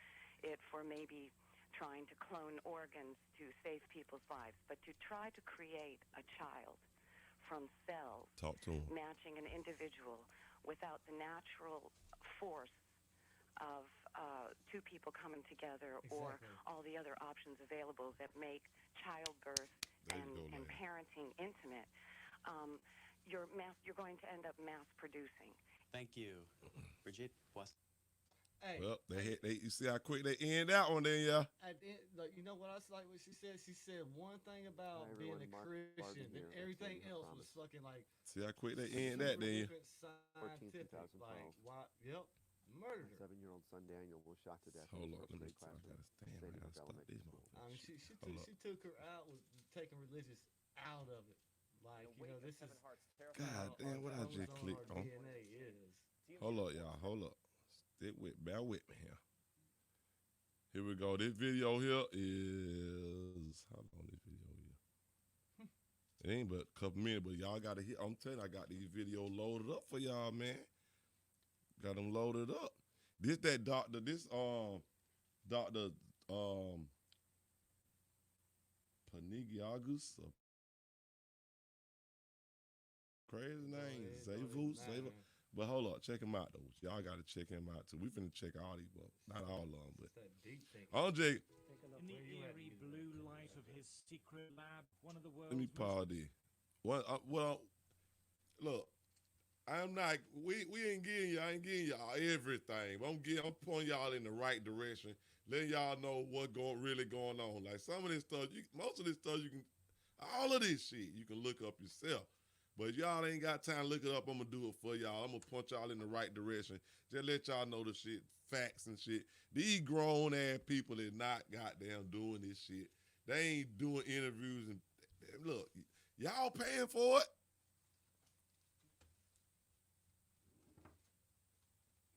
it for maybe trying to clone organs to save people's lives, but to try to create a child from cells Talk to him. matching an individual without the natural force of two people coming together or all the other options available that make childbirth and parenting intimate, you're going to end up mass producing. Thank you, Bridget Boisselier. Hey, Well, you see how quick they end that one then, yeah. at the end, like you know what I like what she said? She said one thing about Hi, being everyone. a Mark Christian, Barton and here. everything That's else what I was fucking like See how quick they end that super then. different scientific. 2012. Like, why? Yep, murdered her. 7-year-old son Daniel was shot to death. Hold in on, first let me grade I classroom gotta stand. I at St. gotta Luke stop Elementary these School. I mean, motherfuckers. she took her out with taking religious out of it. Like, you know, this is God damn, what I just clicked on. DNA is. Hold up, y'all. Hold up. Bear with me here. Here we go. This video here is, how long this video is? It ain't but a couple minutes, but y'all got to hear. I'm telling you, I got these videos loaded up for y'all, man. Got them loaded up. Dr. Panigiagus, crazy name, Zavus. But hold up, check him out though. Y'all got to check him out too. We finna check all these, but not all of them. But I'm Jake. In the eerie blue light of his secret lab, one of the world's Let me pause this. Well, look, I'm not. We ain't getting y'all. I ain't getting y'all everything. But I'm pointing y'all in the right direction, letting y'all know what's really going on. Like some of this stuff, most of this stuff you can, all of this shit you can look up yourself. But y'all ain't got time to look it up. I'm gonna do it for y'all. I'm gonna point y'all in the right direction. Just let y'all know the shit, facts and shit. These grown ass people is not goddamn doing this shit. They ain't doing interviews and look, y'all paying for it.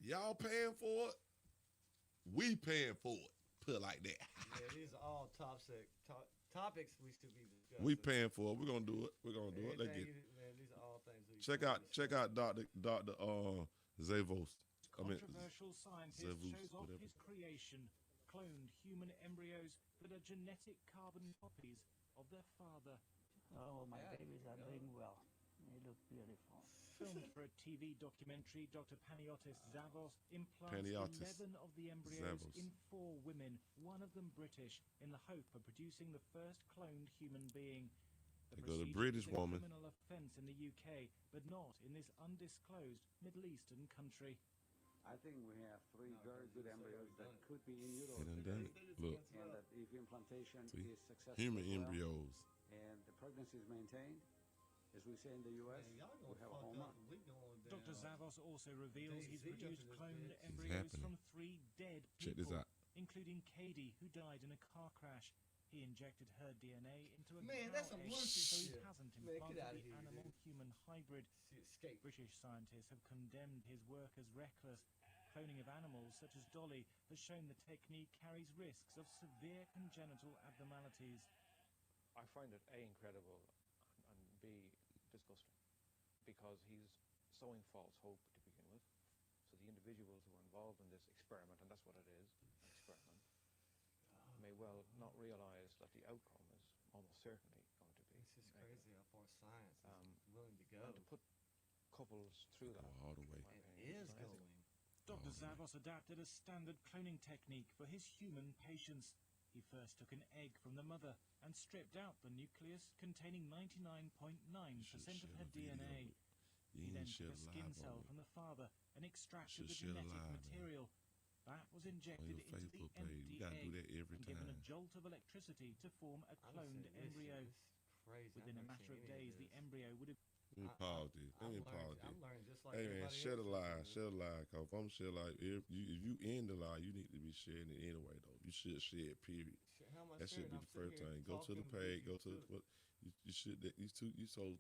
Y'all paying for it. We paying for it. Put it like that. Yeah, these are all topics we should be discussing. We paying for it. We're gonna do it. We're gonna do it. Let's get it. Man, these are all things we check out Dr. Zavos. Controversial scientist Zavos, shows off whatever. his creation, cloned human embryos that are genetic carbon copies of their father. Oh, my babies are doing well. They look beautiful. Filmed for a TV documentary, Dr. Paniotis Zavos implants Paniotis 11 of the embryos Zavos. in 4 women, one of them British, in the hope of producing the first cloned human being. They go to procedure British is a woman. criminal offence in the UK, but not in this undisclosed Middle Eastern country. I think we have 3 very good embryos that could be in utero. They done done it. Look. And that if implantation See? is successful, Human as well, embryos. and the pregnancy is maintained, as we say in the U.S., we have a home run. Dr. Zavos also reveals he's Jay-Z produced up in this cloned bitch. embryos happening. from 3 dead Check this people, out. including Katie, who died in a car crash. He injected her DNA into a Man, cow that's some egg, bullshit so he shit. hasn't Man, get implanted outta the here, animal-human hybrid. British scientists have condemned his work as reckless. Cloning of animals, such as Dolly, has shown the technique carries risks of severe congenital abnormalities. I find it A, incredible, and B, disgusting, because he's sowing false hope to begin with. So the individuals who are involved in this experiment, and that's what it is, an experiment, may well not realize that the outcome is almost certainly going to be It's just negative. crazy how far science is willing to go. And to put couples through that, all the way. It is going. Dr. Zavos adapted a standard cloning technique for his human patients. He first took an egg from the mother and stripped out the nucleus containing 99.9% of her DNA. You He then ain't took shed a skin alive cell on from the father and extracted the Should shed genetic alive, man. material. That was injected your into the Facebook page. empty You gotta egg do that every and given a time. jolt of electricity to form a cloned embryo. Crazy. Within a matter of days, the embryo would have... Let me pause this. Let me pause this. I'm learning just like hey man, everybody share the else is lie, doing. share the lie. Cause if I'm share like if you end the lie, you need to be sharing it anyway though. You should share it. Period. How am I That should sharing? be I'm the first sitting here thing. Go to the talking page. with Go to what you should. That you so.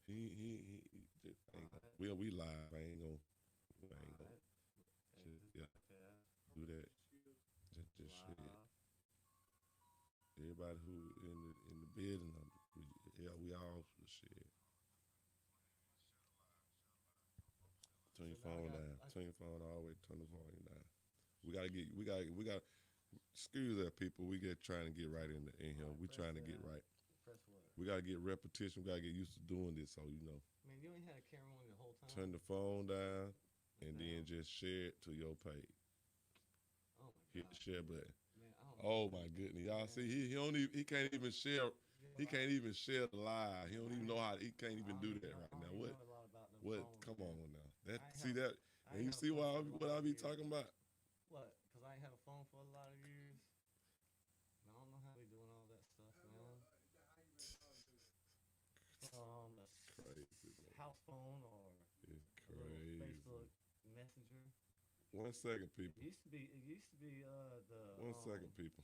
He we live. I ain't gonna. Yeah. Do that. Just share it. Everybody who in the building, we all should share it. Turn your phone down. Turn your phone all the way. Turn the volume down. We gotta. Excuse that people. We trying to get right in here. We trying to get right. Press what? We gotta get repetition. We gotta get used to doing this. So you know. Man, you ain't had a camera on the whole time. Turn the phone down and then just share it to your page. Oh my Hit the share button. Man, Oh my goodness, y'all see he can't even share. He can't even share the live. He don't even know how. He can't even do that right now. What? Come on now. That see that. And you see what I be talking about. What? Because I ain't had a phone for a lot of years. I don't know how they doing all that stuff, man. Crazy. House phone or It's a little crazy. Facebook Messenger. 1 second, people. It used to be the 1 second, people.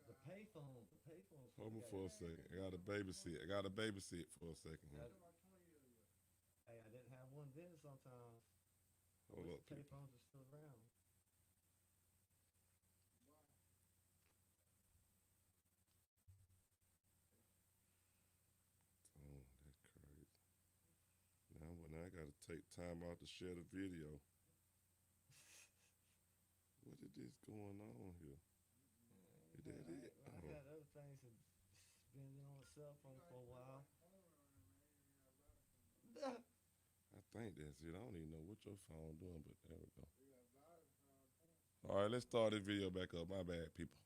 the payphone. The payphones. Hold me for a second. I got to babysit. I got to babysit for a second. Here. Hey, I didn't have one then sometimes. Hold up, The people. payphones are still around. Oh, that's crazy. Now I got to take time out to share the video. What is this going on here? Is that it? I Oh. had other things to spend it on a cell phone for a while. I think that's it. I don't even know what your phone doing, but there we go. All right, let's start this video back up. My bad, people.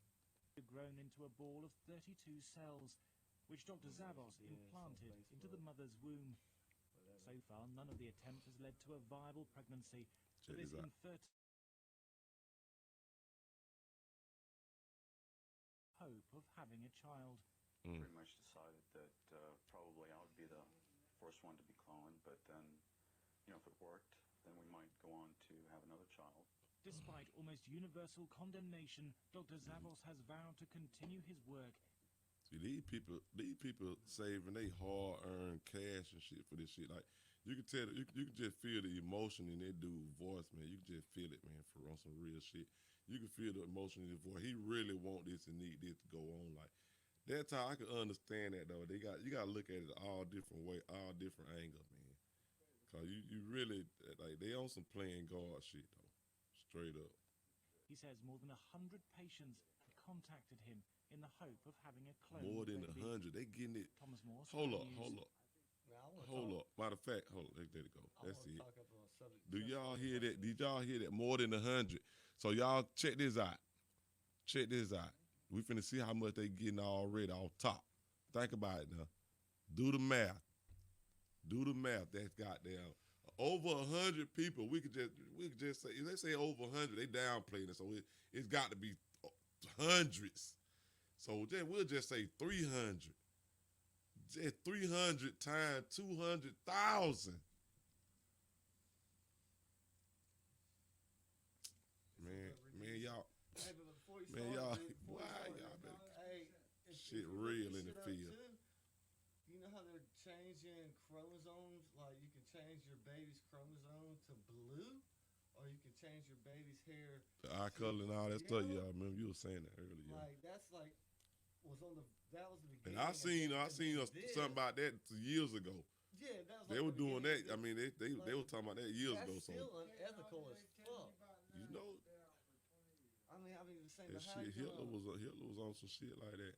Grown into a ball of 32 cells, which Dr. Zavos implanted into the mother's womb. So far, none of the attempts has led to a viable pregnancy. Check this out. Hope of having a child. Pretty much decided that probably I would be the first one to be cloned, but then, you know, if it worked, then we might go on to have another child. Despite almost universal condemnation, Dr. Zavos has vowed to continue his work. See, these people saving they hard-earned cash and shit for this shit. Like, you can tell, you can just feel the emotion in that dude's voice, man. You can just feel it, man, for on some real shit. You can feel the emotion in his voice. He really want this and need this to go on. Like, that's how I can understand that, though. You got to look at it all different way, all different angles, man. Cause you really, like, they on some playing guard shit, though. Straight up. He says more than 100 patients have contacted him in the hope of having a clone. More than baby. 100. They getting it. Thomas Morse. Hold up. Now, Hold up. Matter of fact, hold up. There it go. That's it. Talk up on a subject Do just y'all like hear that. that? Did y'all hear that? More than 100. So y'all check this out. Check this out. We finna see how much they getting already off top. Think about it now. Do the math. Do the math. That's goddamn over 100 people. We could just say, if they say over 100, they downplaying it. So it's got to be hundreds. So then we'll just say 300. Just 300 times 200,000. Man, y'all. Hey, but before you Man, start, y'all. dude, before Why you start, y'all better hey, shit if you look real this in the shit up, field. too, you know how they're changing chromosomes? Like, you can change your baby's chromosome to blue, or you can change your baby's hair. The eye color and all that stuff. Yeah, I remember you were saying that earlier. Like, that's like, that was the And beginning. I seen this. something about that years ago. Yeah, that was They like were the doing that. beginning. I mean, they were talking about that years ago. That's So still unethical as fuck. you know, I mean, the same. that shit. Hitler was on some shit like that.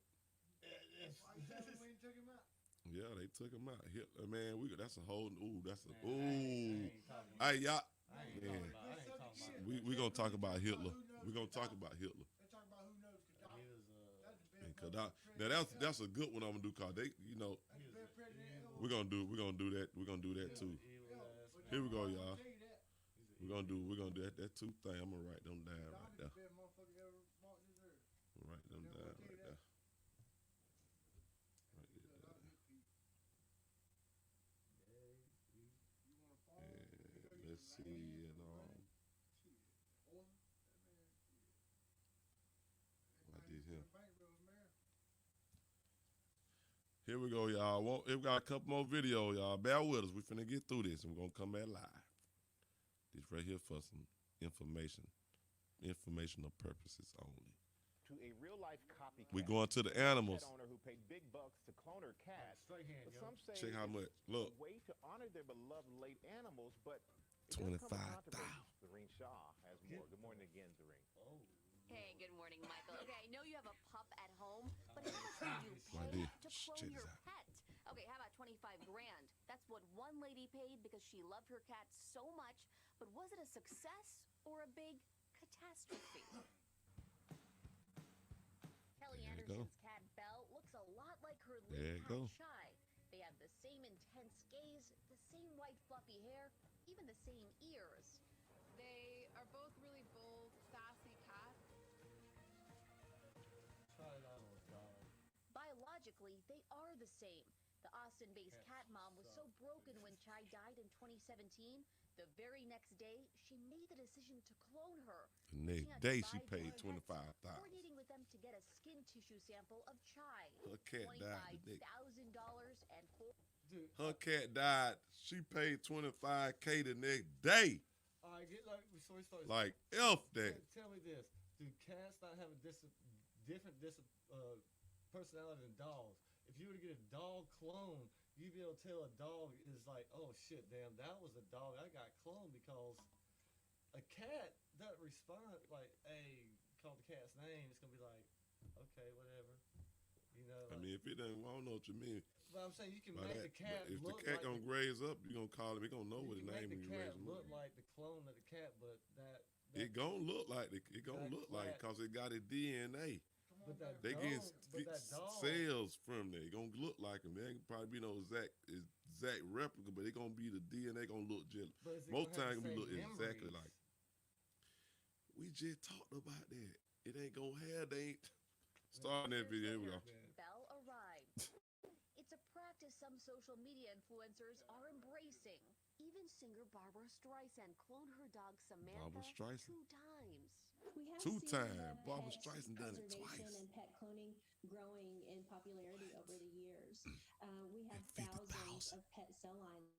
Yeah, they took him out. Hitler, man, that's a whole. Hey, y'all. Man, we gonna talk about Hitler. We gonna talk about Hitler. That's a good one I'm gonna do, cause they, you know, we're gonna do that. We're gonna do that too. Here we go, y'all. We're gonna do that two thing. I'm gonna write them down right there. Write them down right there. Let's see and I did him. Here we go, y'all. We got a couple more videos, y'all. Bear with us. We finna get through this, and we're gonna come back live. This right here for some informational purposes only. To a real-life copycat. We going to the animals. Pet owner who paid big bucks to clone her cat. Straight hand, But yo. some say Check how it's much. Look. a way to honor their beloved late animals, but it does come with 25,000. controversy. Zareen Shaw has more. Good morning again, Zareen. Hey, good morning, Michael. Okay, I know you have a pup at home, but how much would you My pay dear, to check clone this your out. pet? Okay, how about 25 grand? That's what one lady paid because she loved her cat so much, but was it a success or a big catastrophe? Kelly There you go. Anderson's cat Belle looks a lot like her There late you go. cat Shy. They have the same intense gaze, the same white fluffy hair, even the same ears. They are both really bold, sassy cats. Try it out on a dog. Biologically, they are the same. The Austin-based cat mom was so broken when Chai died in 2017. The very next day, she made the decision to clone her. The next Reaching out day to she buy paid pets, 25,000. coordinating with them to get a skin tissue sample of Chai. Her cat died today. $25,000 and Her cat died. She paid $25K the next day. All right, so we start. Like, F that. Tell me this: do cats not have a different personality than dogs? If you were to get a dog clone, you'd be able to tell a dog is like, oh shit, damn, that was a dog I got cloned, because a cat doesn't respond like, hey, call the cat's name. It's gonna be like, okay, whatever. You know. I mean, if it doesn't, I don't know what you mean. But I'm saying you can make the cat if look the cat like gonna graze up, you gonna call him. He gonna know what his name when you raise the him cat look up. like the clone of the cat, but that It gonna look like it gonna look like, cause it got a DNA. But that They dog, get cells from there. It gonna look like him. There ain't probably be no exact replica, but it gonna be the DNA gonna look just. Most times gonna look exactly like. We just talked about that. It ain't gonna have. They ain't starting that video. Here we go. Bell arrived. It's a practice some social media influencers are embracing. Even singer Barbara Streisand cloned her dog Samantha Barbra Streisand. 2 times. We have Two seen times. Barbra pet Streisand done it conservation twice. and pet cloning growing in popularity over the years. We have And 50,000. thousands of pet cell lines.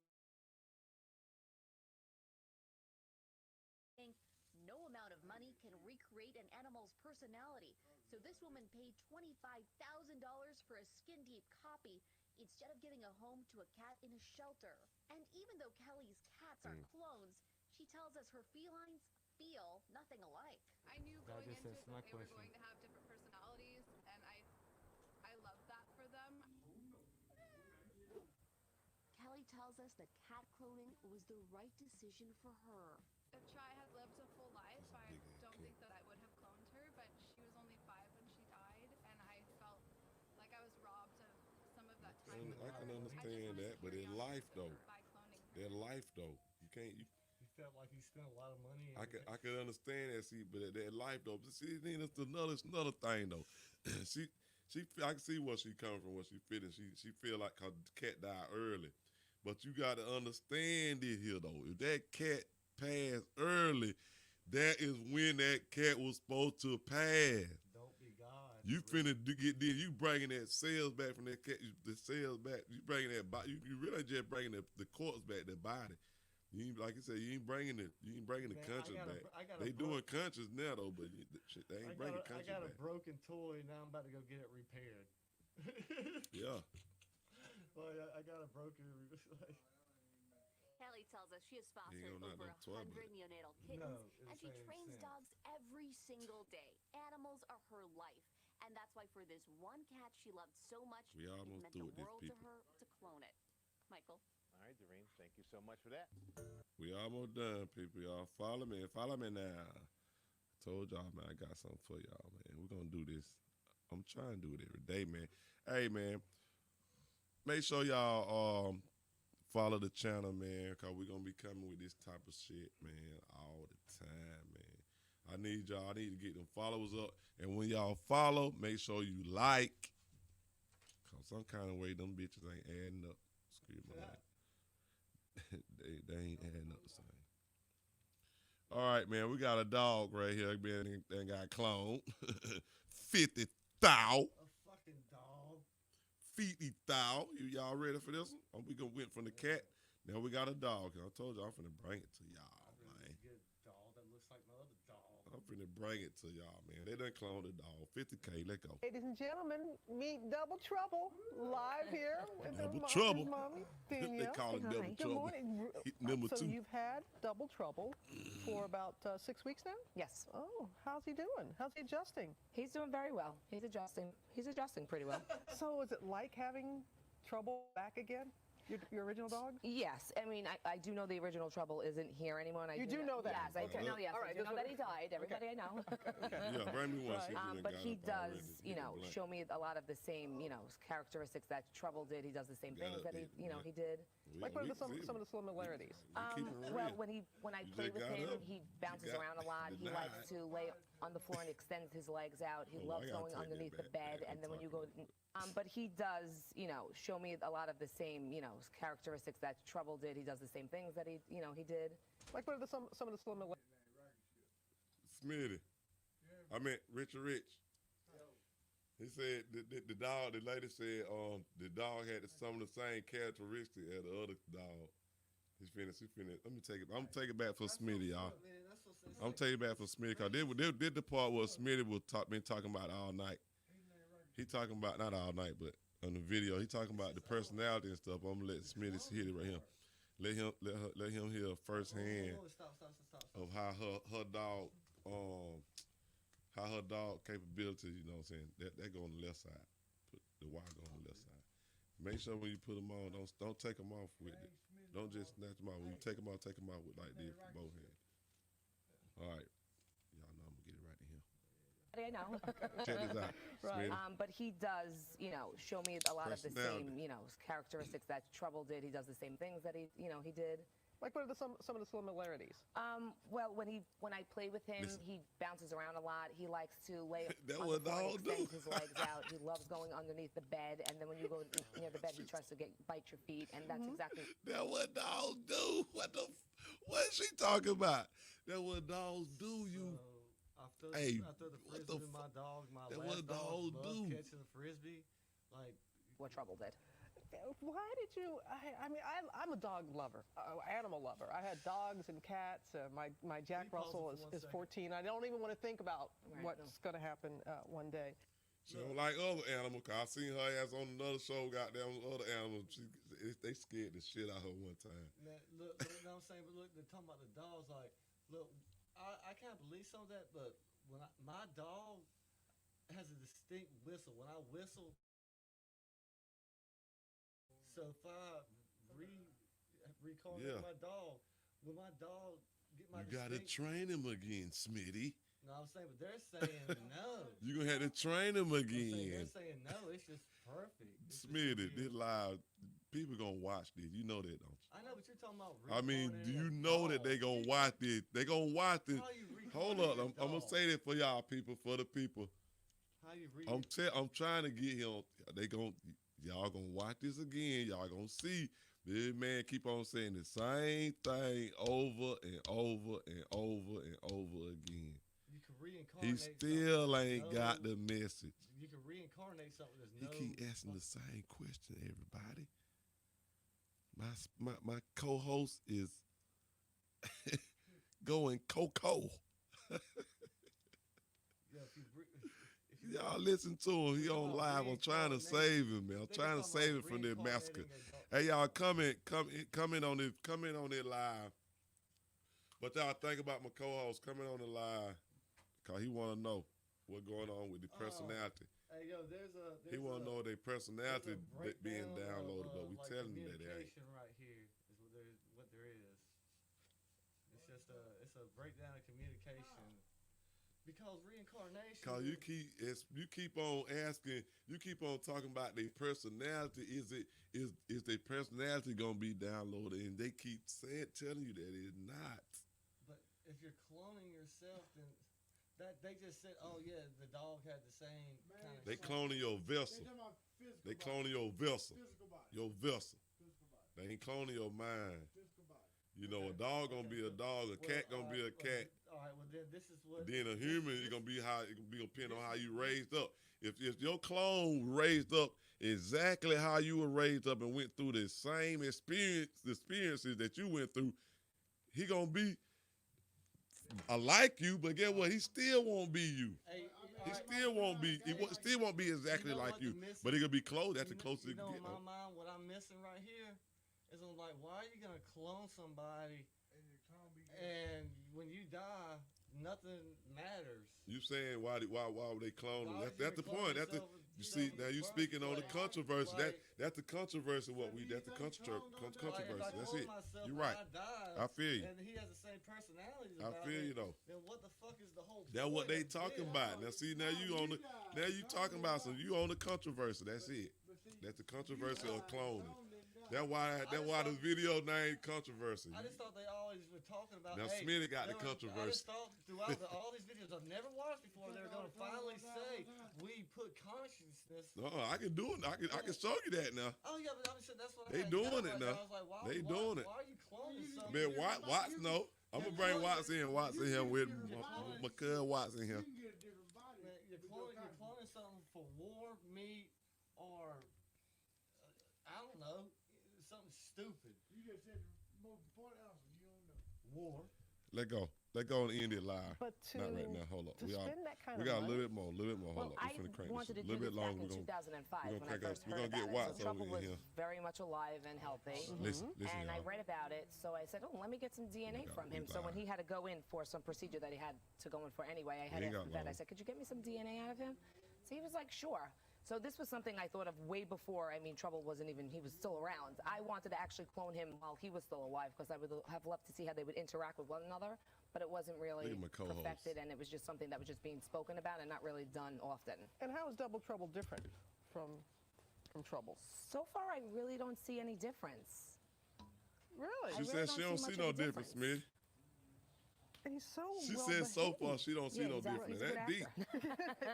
No amount of money can recreate an animal's personality, so this woman paid $25,000 for a skin-deep copy instead of giving a home to a cat in a shelter. And even though Kelly's cats are clones, she tells us her felines feel nothing alike. I knew That going just into it answers my that they were question. going to have different personalities, and I love that for them. Kelly tells us that cat cloning was the right decision for her. If Chai had lived a full life, I don't think that I would have cloned her, but she was only 5 when she died, and I felt like I was robbed of some of that time. And with I can her. understand that, but in life though, you can't. He felt like he spent a lot of money. I can understand that. See, but that life though. But see, then it's another thing though. I can see where she coming from, where she feeling. She feel like her cat died early, but you got to understand it here though. If that cat passed early, that is when that cat was supposed to pass. Don't be God. You finna get this. You bringing that cells back from that cat. The cells back. You bringing that body. You really just bringing the corpse back. The body. You ain't, like I said, you ain't bringing the Man, conscience back. They bro- doing conscience now though, but shit, they ain't bringing I conscience got a back. broken toy. Now I'm about to go get it repaired. Yeah. Like, I got a broken. Kelly tells us she has You ain't fostered gonna over not no toy, 100 but- neonatal No, kittens, it and she was trains saying. dogs every single day. Animals are her life, and that's why for this one cat she loved so much, We it almost meant through the with this, world to people. her to clone it. Michael. All right, Doreen, thank you so much for that. We almost done, people. Y'all follow me now. Told y'all, man, I got something for y'all, man. We're gonna do this. I'm trying to do it every day, man. Hey, man, make sure y'all follow the channel, man, because we're gonna be coming with this type of shit, man, all the time, man. I need y'all. I need to get them followers up, and when y'all follow, make sure you like, cause some kind of way them bitches ain't adding up. Excuse my language. they ain't adding up the same. All right, man, we got a dog right here, man, that got cloned. 50,000. A fucking dog. 50,000. Y'all ready for this one? We gonna went from the cat. Now we got a dog. I told y'all I'm finna bring it to y'all, man. Good dog that looks like my other dog. I'm finna bring it to y'all, man. They done cloned the dog. 50K. Let's go. Ladies and gentlemen, meet Double Trouble live here with the Double Monsters Trouble. Mommy, They Danielle. call him Say Double hi. Trouble. Good morning. Number So 2. you've had Double Trouble for about 6 weeks now? Yes. Oh, how's he doing? How's he adjusting? He's doing very well. He's adjusting pretty well. So is it like having Trouble back again? Your original dog? Yes. I mean, I do know the original Trouble isn't here anymore. And I You do know that? Yes, I do know. Yes, All I right, do know this that he died. Everybody I know. Yeah, bring me one. see if you done But got he up does, already. you know, Get blank. show me a lot of the same, you know, characteristics that Trouble did. He does the same Got things up, that he, get you know, blank. he did. Like what are some of the similarities? keeping it Well, real. when I You play just with got him, up. he You bounces got around a lot. He denied. likes to lay on the floor and extends his legs out. He Oh, loves I gotta going take that underneath the back. bed, and then when you go, but he does, you know, show me a lot of the same, you know, characteristics that Trouble did. He does the same things that he, you know, he did. Like what are some of the similarities? Smitty. I meant Richard Rich. He said the dog. The lady said the dog had some of the same characteristics as the other dog. He's finished. Let me take it. I'm taking it back for Smitty, y'all. I'm taking it back for Smitty because did the part where Smitty was been talking about all night. He talking about not all night, but on the video, he talking about the personality and stuff. I'm gonna let Smitty hit it right here. Let him hear firsthand of how her dog how her dog capabilities, you know what I'm saying? That go on the left side. Put the wire go on the left side. Make sure when you put them on, don't take them off with it. Don't just snatch them off. When you take them off with like this with both hands. All right. Y'all know I'm gonna get it right in here. I know. Check this out. Right. But he does, show me a lot of the same, characteristics that Trouble did. He does the same things that he did. Like, what are some of the similarities? Well, when I play with him, he bounces around a lot. He likes to lay that on what the floor dogs and extend his legs out. He loves going underneath the bed, and then when you go near the bed, he tries to bite your feet, and that's exactly. That what dogs do. What is she talking about? That what dogs do. After the frisbee with my dog, my last dog loved catching the frisbee. Like what Trouble did. Why did you? I'm a dog lover, animal lover. I had dogs and cats. My Jack Russell is 14. I don't even want to think about what's going to happen one day. She don't like other animals. Cause I seen her ass on another show. Goddamn other animals. They scared the shit out of her one time. Man, look, you know what I'm saying? But look, they're talking about the dogs. Like, look, I can't believe some of that, but when my dog has a distinct whistle. When I whistle. So if I reincarnate my dog, when my dog get my you gotta train him again, Smitty. No, I'm saying, but they're saying no. You gonna have to train him again. They're saying no. It's just perfect. Smitty, this live. People gonna watch this. You know that, don't you? I know, but you're talking about. I mean, do you know that they gonna watch this? They gonna watch this. Hold up, I'm gonna say that for y'all people, for the people. How you read? I'm trying to get him. Y'all gonna watch this again. Y'all gonna see this man keep on saying the same thing over and over and over and over again. You can reincarnate. He still ain't got the message. You can reincarnate something that's He keep asking the same question, everybody. My co-host is going Coco. Y'all listen to him. He on live. I'm trying to save him, man. I'm trying to save him from this massacre. Hey, y'all, come in on it live. But y'all think about my co-host coming on the live, cause he want to know what's going on with the personality. Hey, yo, he want to know their personality being downloaded, but we telling him that it ain't. Right here is what there is. It's just it's a breakdown of communication. Because reincarnation. Cause you keep on asking, you keep on talking about their personality. Is their personality gonna be downloaded? And they keep telling you that it's not. But if you're cloning yourself, then they just said, oh yeah, the dog had the same kind of. They cloning your vessel. They cloning your vessel. Your vessel. They ain't cloning your mind. You know, a dog gonna be a dog, a cat gonna be a cat. All right, well then this is what. Then a human is gonna be how it gonna be depending on how you raised up. If your clone raised up exactly how you were raised up and went through the same experiences that you went through, he gonna be like you, but guess what? He still won't be you. He still won't be. He still won't be exactly like you. But he gonna be close. That's the closest he can get. In my mind, what I'm missing right here is I'm like, why are you gonna clone somebody? And when you die, nothing matters. You saying why would they clone them? That's the point. That's the you see now you speaking on the controversy. That's the controversy. That's the controversy. That's it. You're right. I feel you. And he has the same personality. I feel you though. Then what the fuck is the whole? That's what they talking about. Now see now you talking about some you on the controversy. That's it. That's the controversy of cloning. That's why the video name controversy. I just thought they always were talking about. Now Smitty got the controversy. I just thought throughout all these videos I've never watched before, they were going to finally say we put consciousness. No, I can do it. I can show you that now. Oh yeah, but I'm saying that's what they doing it now. They doing it. Why are you cloning something? Man, Watts no. I'm gonna bring Watts in. Watts in here with my cousin Watts in here. You're cloning something for war meat or I don't know, something stupid. You just said the most important answer. You don't know. War. Let go. Let go and end it live. But Not right now. Hold up. to spend that kind we of got a money? little bit more. Well, Hold up. I We're finna crank wanted this to a little do bit this back longer. in 2005 we're when I gonna first we're heard gonna get about it. Watts So over Trouble in was here. very much alive and healthy. Listen, And I y'all. read about it, so I said, oh, let me get some DNA from him. So when he had to go in for some procedure that he had to go in for anyway, I had ain't asked the got vet, I long. said, could you get me some DNA out of him? So he was like, sure. So this was something I thought of way before. I mean, Trouble wasn't even, he was still around. I wanted to actually clone him while he was still alive because I would have loved to see how they would interact with one another, but it wasn't really Look at my co-host. perfected, and it was just something that was just being spoken about and not really done often. And how is Double Trouble different from Trouble? So far, I really don't see any difference. Really? She said she don't see no difference, Smitty. And he's so She well said so behaved. far she don't see no difference. That deep.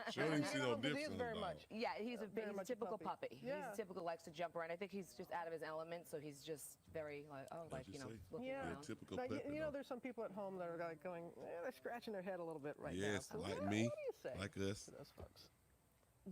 She don't even see no But he difference is in very the much. dog. Yeah, he's a Very he's a much a typical puppy. puppy. Yeah. He's typical, likes to jump around. I think he's just out of his element, so he's just very like, oh, like, you you know, say? looking Yeah. around. Typical Now, puppy you know, dog. there's some people at home that are like going, they're scratching their head a little bit right Yes, now. So like what me, do you say like us. to those folks?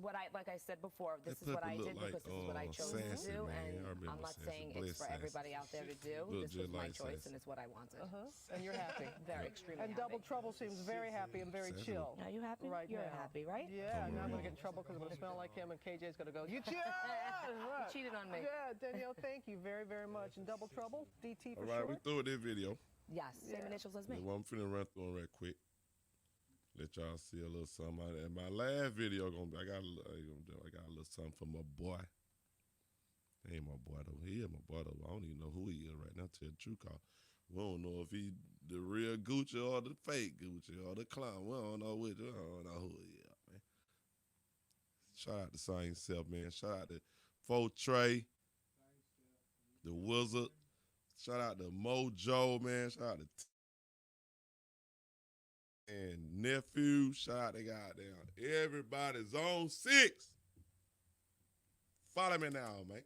Like I said before, this That is what puppy I look did like, because this is what I chose Sassy, to do, man. I and remember I'm not Sassy. saying Bless it's for Sassy. everybody out there to do. Look This just was my like choice, Sassy. and it's what I wanted. And you're happy. Very extremely And happy. Double Trouble seems very happy and very Sassy. chill. Are you happy? Right You're now. happy, right? Yeah, now I'm going to get in trouble because I'm going to smell like him, and KJ's going to go, you cheated! You cheated on me. Yeah, Danielle, thank you very, very much. And Double Trouble, DT for All right, we short. through with this video. Yes, same Yeah. initials as me. Well, I'm finna run through them right quick. Let y'all see a little something. And my last video I got a little something for my boy. He ain't my boy though. He is my boy though. I don't even know who he is right now. Tell the truth, cause we don't know if he the real Gucci or the fake Gucci or the clown. We don't know which. We don't know who he is, man. Shout out to Science Self, man. Shout out to Fo Trey, the Wizard. Shout out to Mojo, man. Shout out to and nephew. Shout out to goddamn everybody's on 6. Follow me now, man.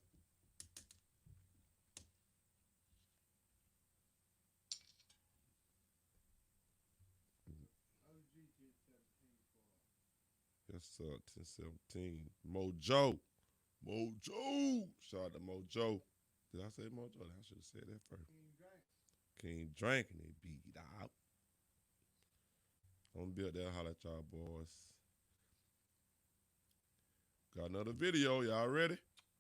Yes, sir. 1017. Mojo. Mojo. Shout out to Mojo. Did I say Mojo? I should have said that first. King drinking it beat out. I'm gonna be up there, holler at y'all boys. Got another video, y'all ready?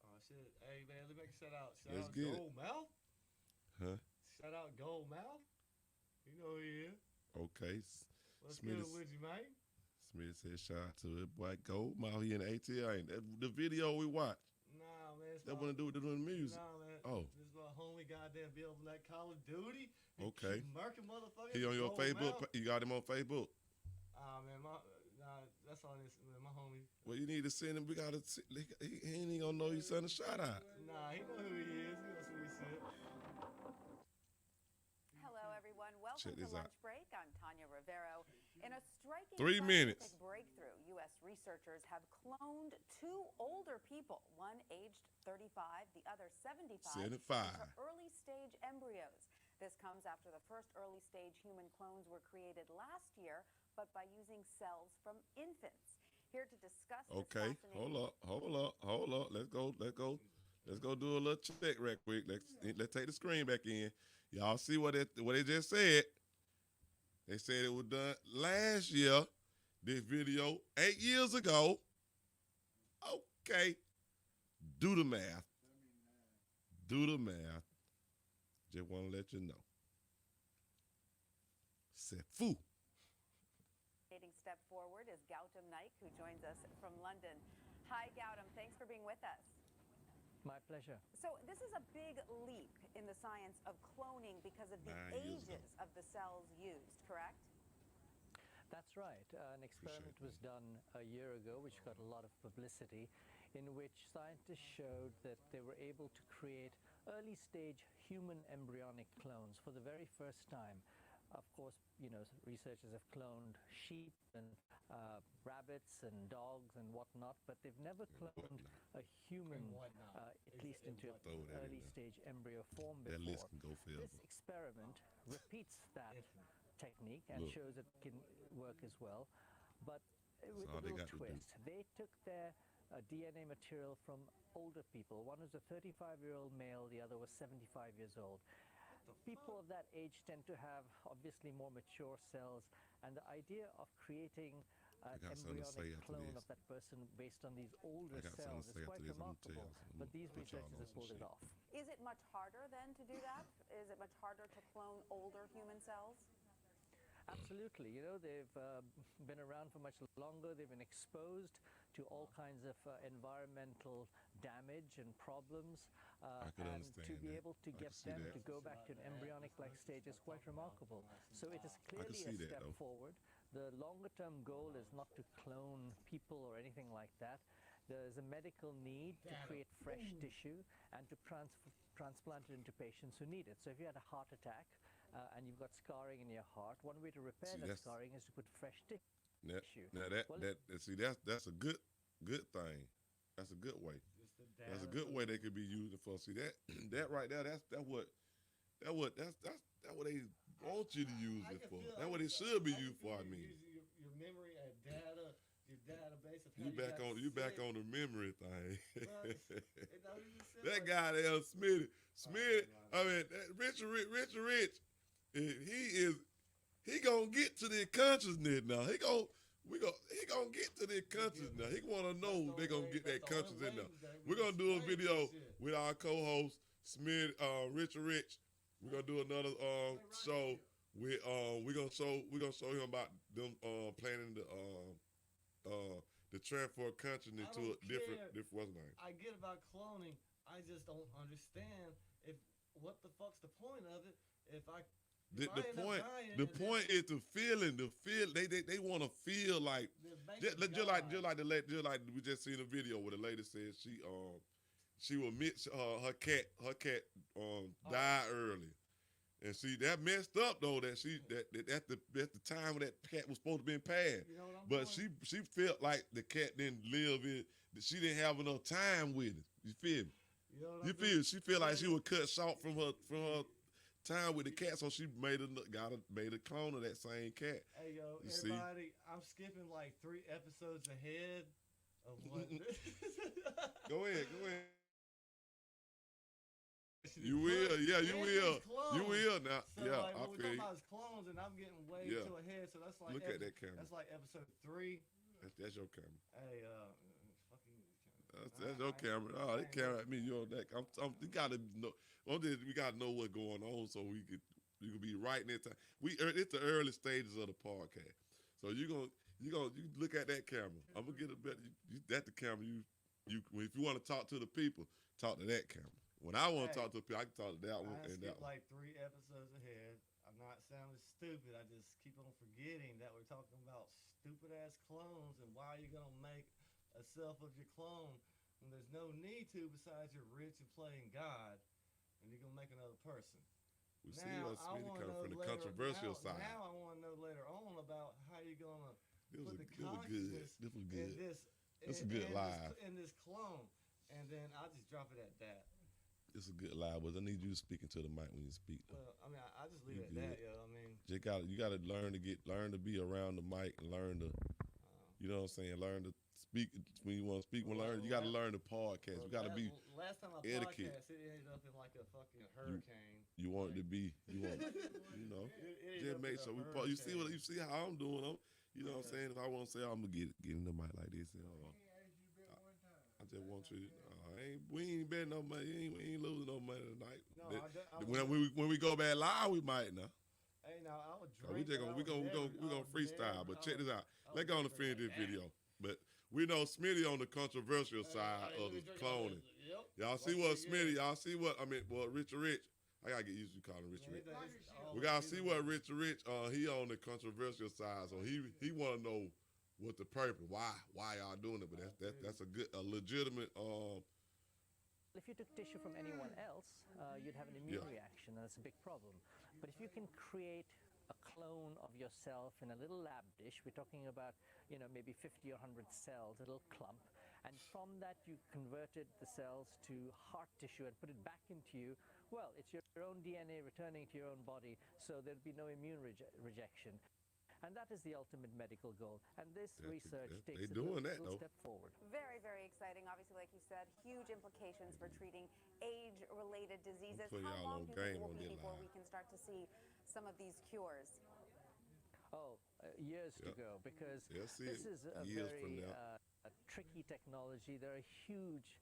Oh shit. Hey man, let me make a shout out. Shout Let's out get it. Gold Mouth. Huh? Shout out Gold Mouth. You know who he is. Okay. What's Smitty good with you, man? Smith said, shout out to it, boy. Goldmouth, he in ATL. Ain't that the video we watched? Nah, man. That want to do with the doing music. Nah, man. Oh. This is my homie goddamn Bill from that Call of Duty. Okay. Murking motherfucker. He on your Gold Facebook? Mouth. You got him on Facebook? Ah, man. That's all this, man. My homie. Well, you need to send him. We got to. He ain't even gonna know you sent a shout out. Nah, he know who he is. He knows who he said. Hello, everyone. Welcome Check to this Lunch out. Break. I'm Tanya Rivero. In a striking 3 minutes. scientific breakthrough, U.S. researchers have cloned 2 older people, one aged 35, the other 75, 75. into early-stage embryos. This comes after the first early-stage human clones were created last year, but by using cells from infants. Here to discuss this Okay, fascinating... hold up. Let's go do a little check right quick. Let's take the screen back in. Y'all see what they just said? They said it was done last year. This video 8 years ago. Okay, do the math. Just want to let you know. C'est fou. Step forward is Gautam Naik, who joins us from London. Hi, Gautam. Thanks for being with us. My pleasure. So this is a big leap in the science of cloning because of the 9 years ago. ages of the cells used, correct? That's right. An experiment was done a year ago, which got a lot of publicity, in which scientists showed that they were able to create early-stage human embryonic clones for the very first time. Of course, you know, researchers have cloned sheep and rabbits and dogs and whatnot, but they've never cloned a human, at least into early-stage embryo form That before. list can go forever. This experiment repeats that technique and Look. shows it can work as well. But That's with all a they little got to do. twist. They took their DNA material from older people. One was a 35-year-old male, the other was 75 years old. People of that age tend to have obviously more mature cells, and the idea of creating an got something to say embryonic after clone this. of that person based on these older I got cells something to say is after quite this. I'm gonna tell remarkable. y'all something. But these Put y'all researchers on have some pulled it shit. off. Is it much harder then to do that? Is it much harder to clone older human cells? Absolutely. You know, they've been around for much longer. They've been exposed to all kinds of environmental damage and problems. I could and understand to be that. able to I get could see them that. to go back to an embryonic-like stage is quite remarkable. So it is clearly see a that, step though. forward. The longer-term goal is not to clone people or anything like that. There's a medical need to create fresh tissue and to transplant it into patients who need it. So if you had a heart attack, and you've got scarring in your heart, one way to repair See, that that's- scarring is to put fresh tissue. Now that's a good thing. That's a good way. That's a good way they could be used for. See that right there. That's what they want you to use it for. That's what it should be used for. I mean, Your memory and data, your database of how you back got back sick. on the memory thing. Well, it don't even sound That like- guy there, Smitty. I mean, Richard Rich. He gonna get to their consciousness now. He gonna get to their consciousness now. He wanna know they gonna get that consciousness now. We're gonna do a video with our co-host Richard Rich. We're gonna do another show. We're gonna show him about them planning the transfer of consciousness I to a don't different care. what's the name? I get about cloning. I just don't understand what the fuck's the point of it if I. The if I end up point dying the and point is the feeling. They want to feel like just like we just seen a video where the lady said she will miss her cat died early, and see that messed up though that at the time when that cat was supposed to be passed, You know what I'm but doing? she felt like the cat didn't live in. She didn't have enough time with it. You feel me? You know what You I'm feel? doing? She feel like she was cut short from her time with the cat, so she made a clone of that same cat. Hey yo, You see? everybody, I'm skipping like 3 episodes ahead of what. Go ahead. You will, yeah, you will. You will now. So Yeah, like, I when we're feel talking you. about his clones, and I'm getting way Yeah. too ahead. So that's like Look at that camera. That's like episode 3. That's your camera. Hey, fucking. That's your camera. Oh, they camera at me. You on that? You gotta know. We gotta know what's going on so you can be right in that time. It's the early stages of the podcast. So you look at that camera. I'm gonna get a better. That's the camera. If you want to talk to the people, talk to that camera. When I want to talk to the people, I can talk to that one I and that skipped one. like 3 episodes ahead. I'm not sounding stupid. I just keep on forgetting that we're talking about stupid ass clones and why you're gonna make a self of your clone when there's no need to besides you're rich and playing God, and you're gonna make another person. We see Now, what's I really wanna coming know from the later- controversial now, side. Now I want to know later on about how you're gonna This put was the good. consciousness This was in good. this. That's a good live. In this clone, and then I'll just drop it at that. It's a good live, but I need you speaking to the mic when you speak. Though. Well, I mean, I just leave You it at that, good. yo. I mean, You gotta learn to be around the mic and learn to, you know what I'm saying, learn to speak when you want to speak. You gotta learn the podcast. You gotta be last time I etiquette. podcast, it ended up in like a fucking hurricane. You want it to be, you know, It just ended make up sure in we. a You see how I'm doing. You know what I'm saying. If I want to say I'm gonna get in the mic like this, I just want you. We ain't betting no money. We ain't losing no money tonight. No, When we go back live, we might now. Hey, now I would We drink. gonna freestyle. But check this out. Let's go on to finish this video. But we know Smitty on the controversial side of the cloning. Y'all see what Smitty? Y'all see what Richard Rich? I gotta get used to calling Richard Rich. We gotta see what Richard Rich. He on the controversial side, so he want to know what the purpose, why y'all doing it. But that's a legitimate. If you took tissue from anyone else, you'd have an immune reaction, and that's a big problem. But if you can create a clone of yourself in a little lab dish, we're talking about, maybe 50 or 100 cells, a little clump, and from that you converted the cells to heart tissue and put it back into you, well, it's your own DNA returning to your own body, so there'd be no immune rejection. And that is the ultimate medical goal. And this research they takes doing a that, little though. step forward. Very, very exciting. Obviously, like you said, huge implications for treating age-related diseases. putting How y'all long on do you think game will on be their before line. we can start to see some of these cures? Years to Yep. go, because They'll see this it is a years from very now. a tricky technology. There are huge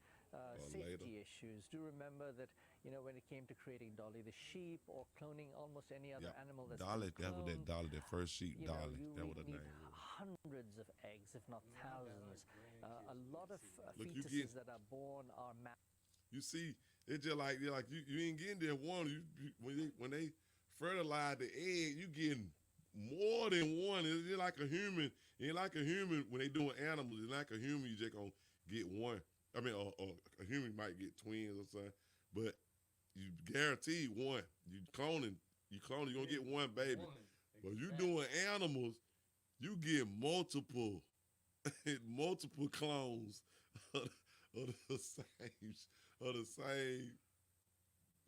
safety issues. Do remember that, you know, when it came to creating Dolly the sheep or cloning almost any other Yeah. animal that's Dolly, been that was that cloned, Dolly, that first sheep, you know, Dolly. you That was her need name. hundreds of eggs, if not thousands. A lot of Look, you fetuses get- that are born are You see, it's just like you ain't getting there one. When they fertilize the egg, you getting more than one. It's just like a human. It ain't like a human when they doing animals. It's like a human. You just gonna get one. I mean, or a human might get twins or something, but you guarantee one. You cloning. You gonna get one baby. But you doing animals, you get multiple, multiple clones of the same,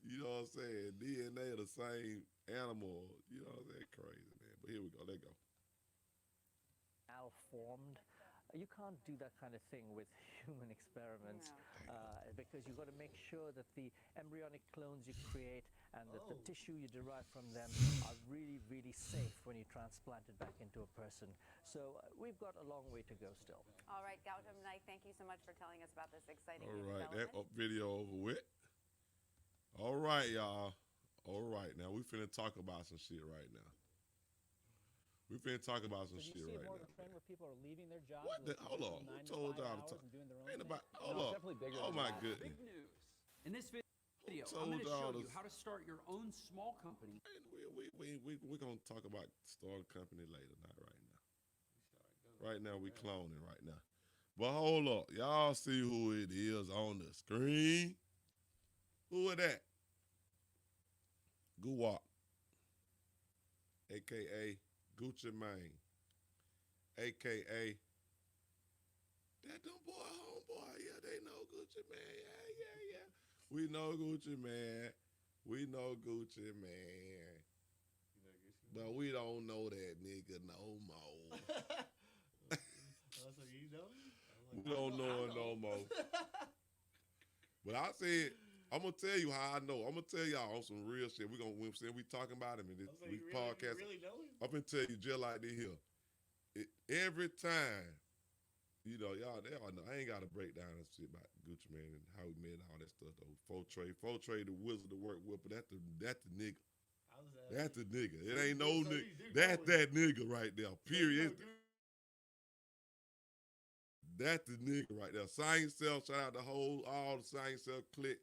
you know what I'm saying, DNA of the same animal. You know what I'm saying? Crazy, man. But here we go. Let go. malformed. You can't do that kind of thing with human experiments because you've got to make sure that the embryonic clones you create and that the tissue you derive from them are really, really safe when you transplant it back into a person. So we've got a long way to go still. All right, Gautam Naik, thank you so much for telling us about this exciting All new right, that development. video over with. All right, y'all. All right, now we finna talk about some shit right now. We finna talk about some So do shit you see right more of now. a trend where people are leaving their jobs? What the? and Hold on. working Who 9 to told 5 y'all to hours talk? and doing their own Ain't thing? about. No, Hold it's on. definitely bigger Oh than my that. goodness. Big news. In this video, told I'm going to y'all show you to- how to start your own small company. We're gonna talk about starting a company later, not right now. Right now we cloning right now. But hold up, y'all see who it is on the screen? Who is that? Guwap, aka Gucci Mane, aka that them boy homeboy. Yeah, they know Gucci Mane. Yeah. We know Gucci Mane. We know Gucci Mane. But we don't know that nigga no more. So you know? We don't know it no more. But I said, I'm gonna tell you how I know. I'm gonna tell y'all on some real shit. We talking about him in this we podcast. You really know him? I'm gonna tell you just like this here. Every time, you know, y'all know. I ain't gotta break down this shit about Gucci Mane and how we met and all that stuff though. Fortray the wizard to work with, but that's the nigga. That's the nigga. It ain't no nigga. That's that nigga right there. Period. That's the nigga right there. Science Cell, shout out all the Science Cell click.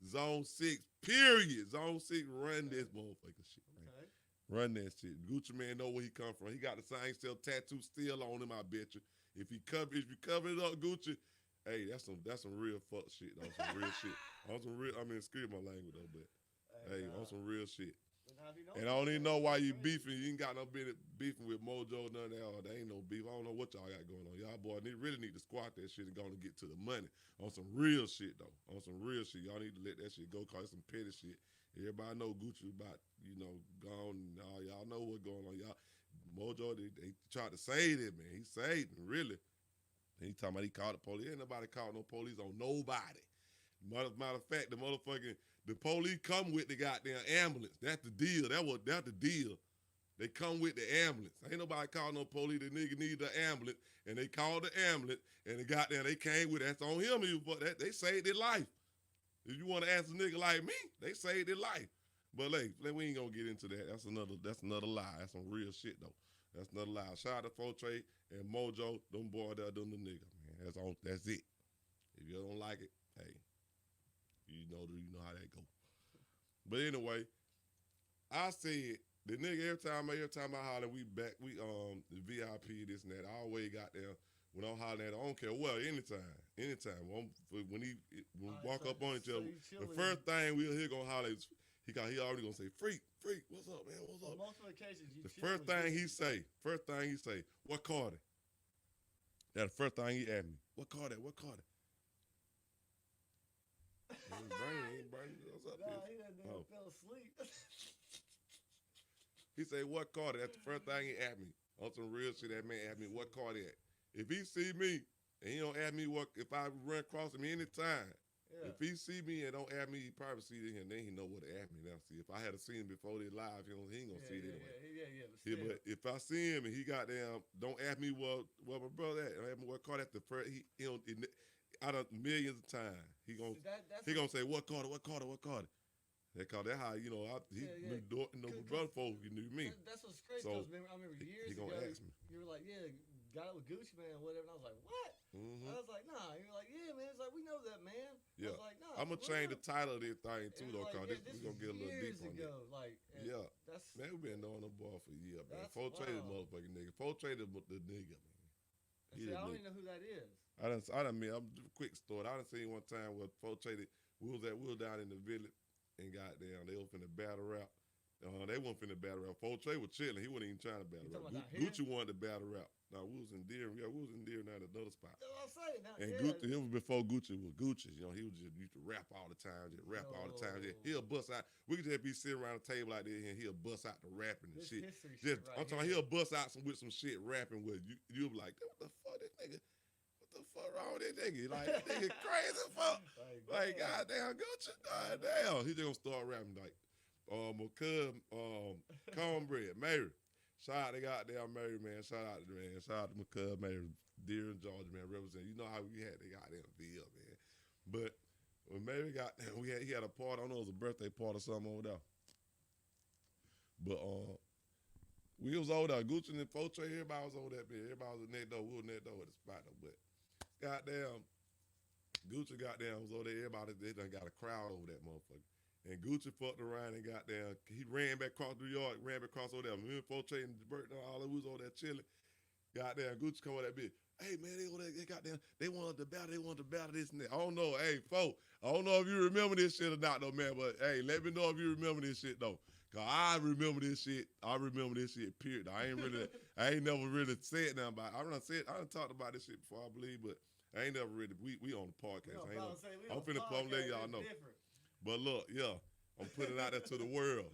Zone 6, period. Zone 6, run this motherfucking shit, man. Run that shit. Gucci Mane know where he come from. He got the Science Cell tattoo still on him, I bet you. If you cover it up, Gucci, hey, that's some real fuck shit. On some real shit. On some real, I mean, excuse my language though, but hey, on some real shit. And I don't even know why you beefing. You ain't got no beefing with Mojo, none of that. There ain't no beef. I don't know what y'all got going on. Y'all boy really need to squat that shit and go and get to the money. On some real shit though. On some real shit. Y'all need to let that shit go cause it's some petty shit. Everybody know Gucci about, you know, gone and all. Y'all know what's going on. Y'all Mojo, they tried to save it, man. He saved him, really. And he talking about he called the police. Ain't nobody called no police on nobody. Matter of fact, the police come with the goddamn ambulance. That's the deal. That's the deal. They come with the ambulance. Ain't nobody called no police. The nigga need the ambulance, and they called the ambulance, and they came with it. That's on him. They saved their life. If you want to ask a nigga like me, they saved their life. But like, we ain't gonna get into that. That's another lie. That's some real shit though. That's another lie. Shout out to Fortray and Mojo. Them boy there, them the nigga, man. That's it. If you don't like it, hey, you know how that go. But anyway, I said the nigga every time I holler, we back, the VIP, this and that. I always got there when I'm hollering at, I don't care what, anytime. When we walk up on each other, the first thing we'll hear gonna holler is he already gonna say, freak, what's up, man, what's up? On multiple occasions, The first thing he say, what Carter? That's the first thing he asked me. What Carter? He ain't burning. What's up, Nah, bitch? he done fell asleep. He say, what Carter? That's the first thing he asked me On some real shit, that man asked me what car that. If he see me and he don't ask me if I run across him anytime, if he see me and don't ask me, he probably see it, and then he know what to ask me now. See, if I had seen him before they live, he ain't gonna see it anyway. But if I see him and he don't ask me what my brother at, don't ask me what car that the first, he don't, out of millions of times, he gonna say what car, That how he my brother folks, he knew me. That's what's crazy. So I remember years he ago, gonna ask me. you were like, got out with Gucci Man or whatever, and I was like, what? I was like, nah. You're like, yeah, man. It's like, we know that, man. Yeah. I was like, nah. I'm gonna change the title of this thing too, though, cause this we gonna get a little deep on it. Like, Man, we been knowing the boy for years, man. That's 4Trey the wild. motherfucking nigga. 4Trey the nigga, man. See, I don't even know who that is. I done mean, I'm quick story. I done seen one time where 4Trey, we was down in the village and goddamn, they was finna battle rap. They wasn't finna battle rap. 4Trey was chilling. He wasn't even trying to battle rap. Gucci wanted to battle rap. Now we was in Deer. Yeah, we was in Deer now at another spot. That's what I'm saying. Now, And Gucci, it was before Gucci was Gucci. You know, he was just used to rap all the time, just rap all the time. He'll bust out. We could just be sitting around the table like this, and he'll bust out the rapping and This shit. history shit right I'm talking. He'll bust out with some shit rapping with you. You'll be like, what the fuck, this nigga? What the fuck wrong with this nigga? Like, this nigga crazy fuck. Like, goddamn Gucci, goddamn. He just gonna start rapping like, my cousin, Cornbread, Mary. Shout out to goddamn Mary, man. Shout out to my cousin Mary, Deer in Georgia, man. Represent. You know how we had the goddamn feel, man. But when Mary got, he had a party. I don't know, it was a birthday party or something over there. But we was over there. Gucci and 4Trey, everybody was over that bitch. Everybody was next door. We was next door at the spot though. But goddamn, Gucci goddamn was over there. Everybody, they done got a crowd over that motherfucker. And Gucci fucked around and got down. He ran back across New York, ran back across over there. Me and 4Trey and Bert, all of us over there chilling. Got down. Gucci come over that bitch. Hey man, they got down. They wanted to battle this and that. I don't know. Hey, folks, I don't know if you remember this shit or not though, man. But hey, let me know if you remember this shit though. Cause I remember this shit. Period. I ain't never really said nothing about it. I done talked about this shit before, I believe, but I ain't never really. We on the podcast. I'm finna let y'all know. But look, I'm putting it out there to the world.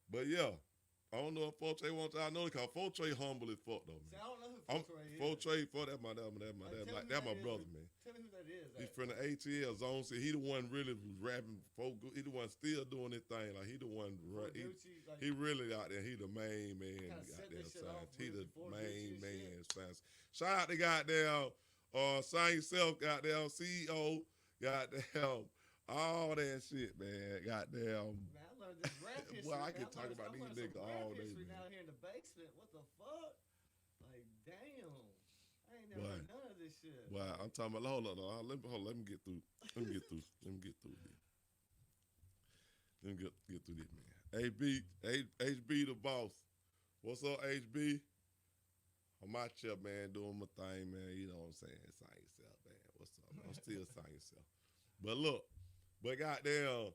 But I don't know if 4Trey wants y'all to know, because 4Trey humble as fuck though, man. See, I don't know who 4Trey is. 4Trey, that's my brother, man. Tell me who that is. He's from the ATL zone. See, he the one really was rapping. He the one still doing his thing. Like he the one. He really out there. He the main man. Goddamn science. He the main man. Science. Shout out to goddamn Sign Yourself. Goddamn CEO. Goddamn. All that shit, man. Goddamn. Man, I learned this rap history. Well, I can talk about these niggas all day, man. Now here in the basement. What the fuck? Like, damn. I ain't never heard none of this shit. Well, I'm talking about, hold on. Let me get through. Let me get through this. Let me get through this, man. HB the boss. What's up, HB? On my chip, man, doing my thing, man. You know what I'm saying? Sign Yourself, man. What's up? I'm still Sign Yourself. But look, goddamn,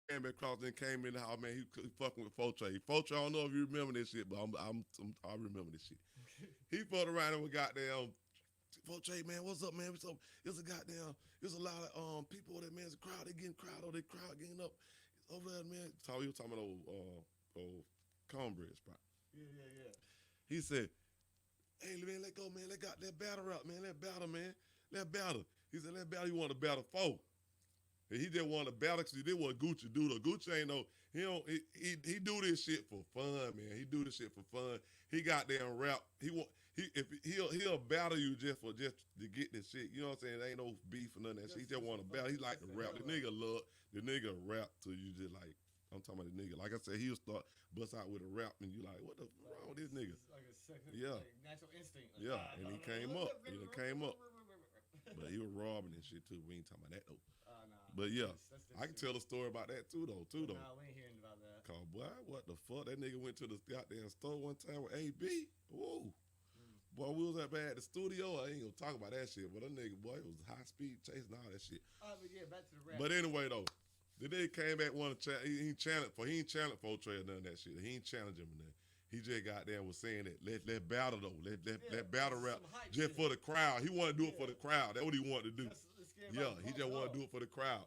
came across and came in the house, man. He fucking with 4Trey. 4Trey, I don't know if you remember this shit, but I remember this shit. He fucked around and with goddamn 4Trey, man. What's up, man? What's up? There's a lot of people there, man. There's a crowd. They getting crowd getting up over there, man. You were talking about old Cornbread spot. Yeah. He said, hey, man, let go, man. Let battle out, man. Let battle. He said, let battle. You want to battle 4. And he just want to battle because he did what Gucci do. Though Gucci ain't no, he do this shit for fun, man. He do this shit for fun. He got damn rap. He'll battle you just to get this shit. You know what I'm saying? There ain't no beef or none of that shit. He just want to battle. He like to rap. The nigga rap till you just like, I'm talking about the nigga. Like I said, he'll start bust out with a rap and you like, what the wrong with this nigga? Like a second, yeah. Like natural instinct. Like, yeah, and he came up. But he was robbing and shit too. We ain't talking about that though. Nah. But yeah, I can tell a story about that too though. Nah, we ain't hearing about that. Cause boy, what the fuck? That nigga went to the goddamn store one time with AB. Whoa. Boy, we was at the studio. I ain't gonna talk about that shit. But that nigga, boy, it was high speed chasing all that shit. But yeah, back to the rap. But anyway though, the nigga came back one he ain't challenged 4Trey or none of that shit. He ain't challenged him or nothing. He just got there and was saying that let battle though. Let battle rap just for the crowd. He wanted to do it for the crowd. That's what he wanted to do. He just wanted to do it for the crowd.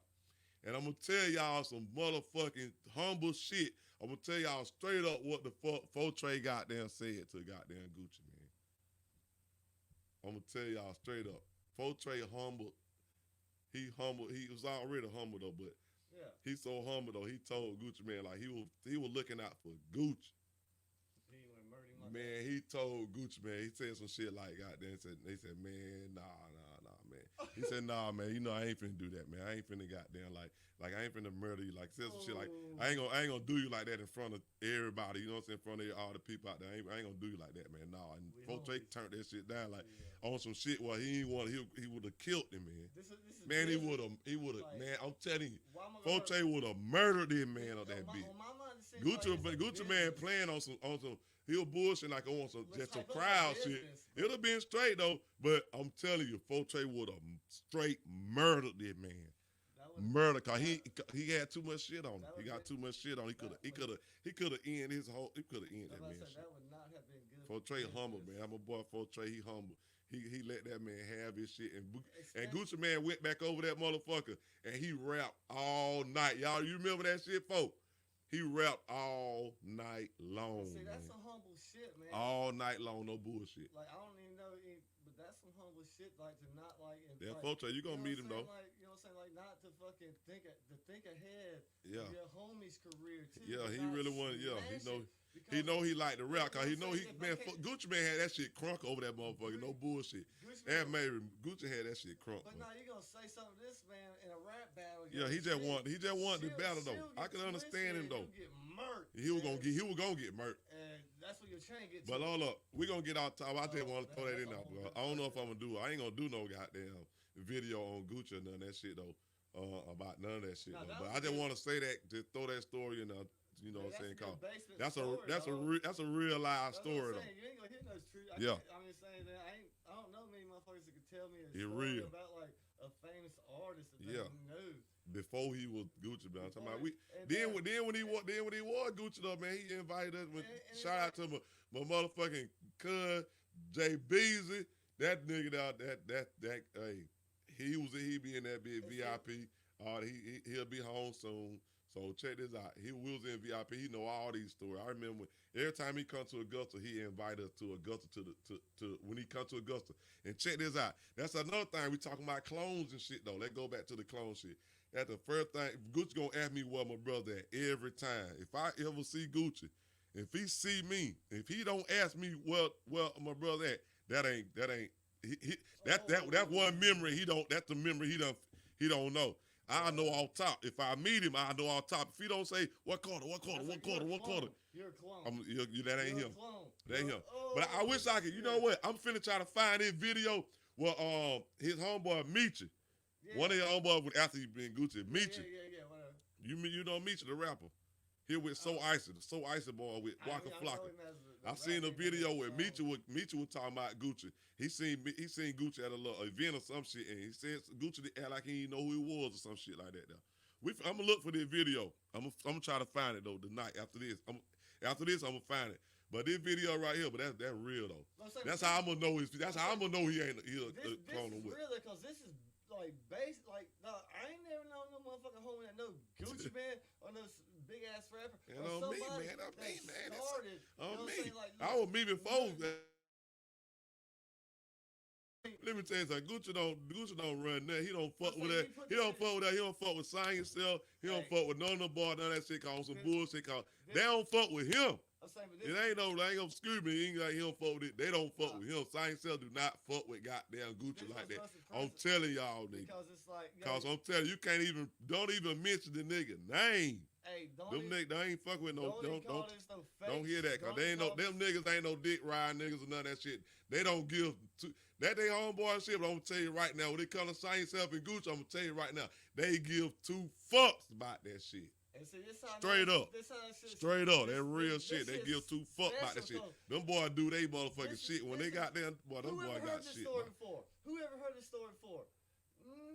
And I'm gonna tell y'all some motherfucking humble shit. I'm gonna tell y'all straight up what the fuck Fortray goddamn said to goddamn Gucci, man. I'm gonna tell y'all straight up. Fortray humble. He humble. He was already humble though, but Yeah. he's so humble though. He told Gucci man like he was looking out for Gucci. He went murder him like Man, he told Gucci man. He said some shit like goddamn. They said man, nah, man. He said nah, man. You know I ain't finna do that, man. I ain't finna goddamn like I ain't finna murder you. Like said some shit like I ain't gonna do you like that in front of everybody. You know what I'm saying? In front of all the people out there. I ain't gonna do you like that, man. Nah. And Fortray turned that shit down like on some shit where he ain't want. He would have killed him, man. This is Man, he would have, like, man. I'm telling you, why am I gonna Fortray would have murdered him, man, on that bitch. on my mind, it seems Gucci, like it's a Gucci man business. playing on some, he was bullshit like on some just some like a crowd shit. business. It'd have been straight though, but I'm telling you, Fortray would have straight murdered that man. Murder, cause he had too much shit on him. He got too much shit on. He could have ended his whole. He could have ended that man. That would not have been good. Fortray humble, man. I'm a boy. Fortray, he humble. He let that man have his shit, and Gucci man went back over that motherfucker, and he rapped all night. Y'all, you remember that shit, folks? He rapped all night long. See, that's man. some humble shit, man. All night long, no bullshit. Like I don't even know, but that's some humble shit. Like to not like. Yeah, like, Fortray, you gonna meet him though. Like you know what I'm saying? Like not to fucking think ahead. Yeah. Of your homie's career too. Yeah, he Not really wanted. Yeah, smash he know. it He know he like the rap, cause he know he If man. I can't- Gucci man had that shit crunk over that motherfucker. No bullshit. That man, Gucci had that shit crunk. But now you gonna say something to this man in a rap battle? Yeah, he just wanted the battle though. I can understand him though. Get murked, He was gonna get murked. and that's what your chain gets. But hold up, we gonna get off top. I just want to throw that in there, bro. I don't know if I'm gonna do. I ain't gonna do no goddamn video on Gucci or none of that shit though. About none of that shit though. But I just want to say that, just throw that story in there. You know what I'm saying? Cause that's a real live story though. You ain't gonna hit no truth. Yeah. I'm just saying that I don't know many motherfuckers that could tell me a It story real. about like a famous artist that Yeah. they knew. Before he was Gucci, man. I'm talking about And then when he was Gucci though, man, he invited us. Shout out to my motherfucking cuz Jay Beasley. That nigga out that hey, he be in that big VIP. He'll be home soon. So check this out. He was in VIP. He know all these stories. I remember every time he come to Augusta, he invite us to Augusta to when he come to Augusta. And check this out. That's another thing. We talking about clones and shit though. Let's go back to the clone shit. That's the first thing. Gucci gonna ask me where my brother at every time. If I ever see Gucci, if he see me, if he don't ask me where my brother at, that ain't that one memory that's the memory he don't know. I know off top. If I meet him, I know off top. If he don't say what quarter, You're a clone. that ain't You're him. a clone. That ain't him. But I wish I could. You know what? I'm finna try to find this video where his homeboy Meechie, one of his homeboys after he been Gucci, Meechie. Yeah, whatever. You know Meechie the rapper. Here with So Icy boy with Waka Flocka. I seen a video where Meechie was talking about Gucci. He seen Gucci at a little event or some shit, and he said Gucci act like he didn't know who he was or some shit like that. Though I'm gonna look for this video. I'm gonna try to find it though tonight. After this, I'm gonna find it. But this video right here, but that's real though. That's how I'm gonna know That's how I'm gonna know he ain't a clone of This is what. real because this is like base. Like no, I ain't never known no motherfucking homie that know Gucci man or no big ass rapper. And or on me, somebody man. On that me, man. started, On you know what I'm me. saying? Like, I was me before. Let me tell you something. Gucci don't run that. He don't fuck with that. He don't fuck with that. He don't fuck with Sign Yourself. He don't fuck with none of the boy. None of that shit called some bullshit. They don't fuck with him. I'm saying, but It ain't gonna excuse me. He ain't like he don't fuck with it. They don't fuck with him. Sign Yourself do not fuck with goddamn Gucci like that. I'm telling y'all, nigga. Because it's like, Cause I'm telling you, don't even mention the nigga name. Hey, Them niggas, they ain't fuck with no. Don't hear that. Cause Don't they ain't no. call Them niggas ain't no dick riding niggas or none of that shit. They don't give. That they homeboy and shit. But I'm gonna tell you right now, when they come to Sign Yourself and Gucci, I'm gonna tell you right now, they give 2 fucks about that shit. And see, this how Straight up. This how that shit- Straight up. That this- real this shit. They shit give 2 fuck about that shit. special, Them boys do they motherfucking shit. When they got there, boy, them Who boys ever got heard this shit. story man. before? Who ever heard this story before?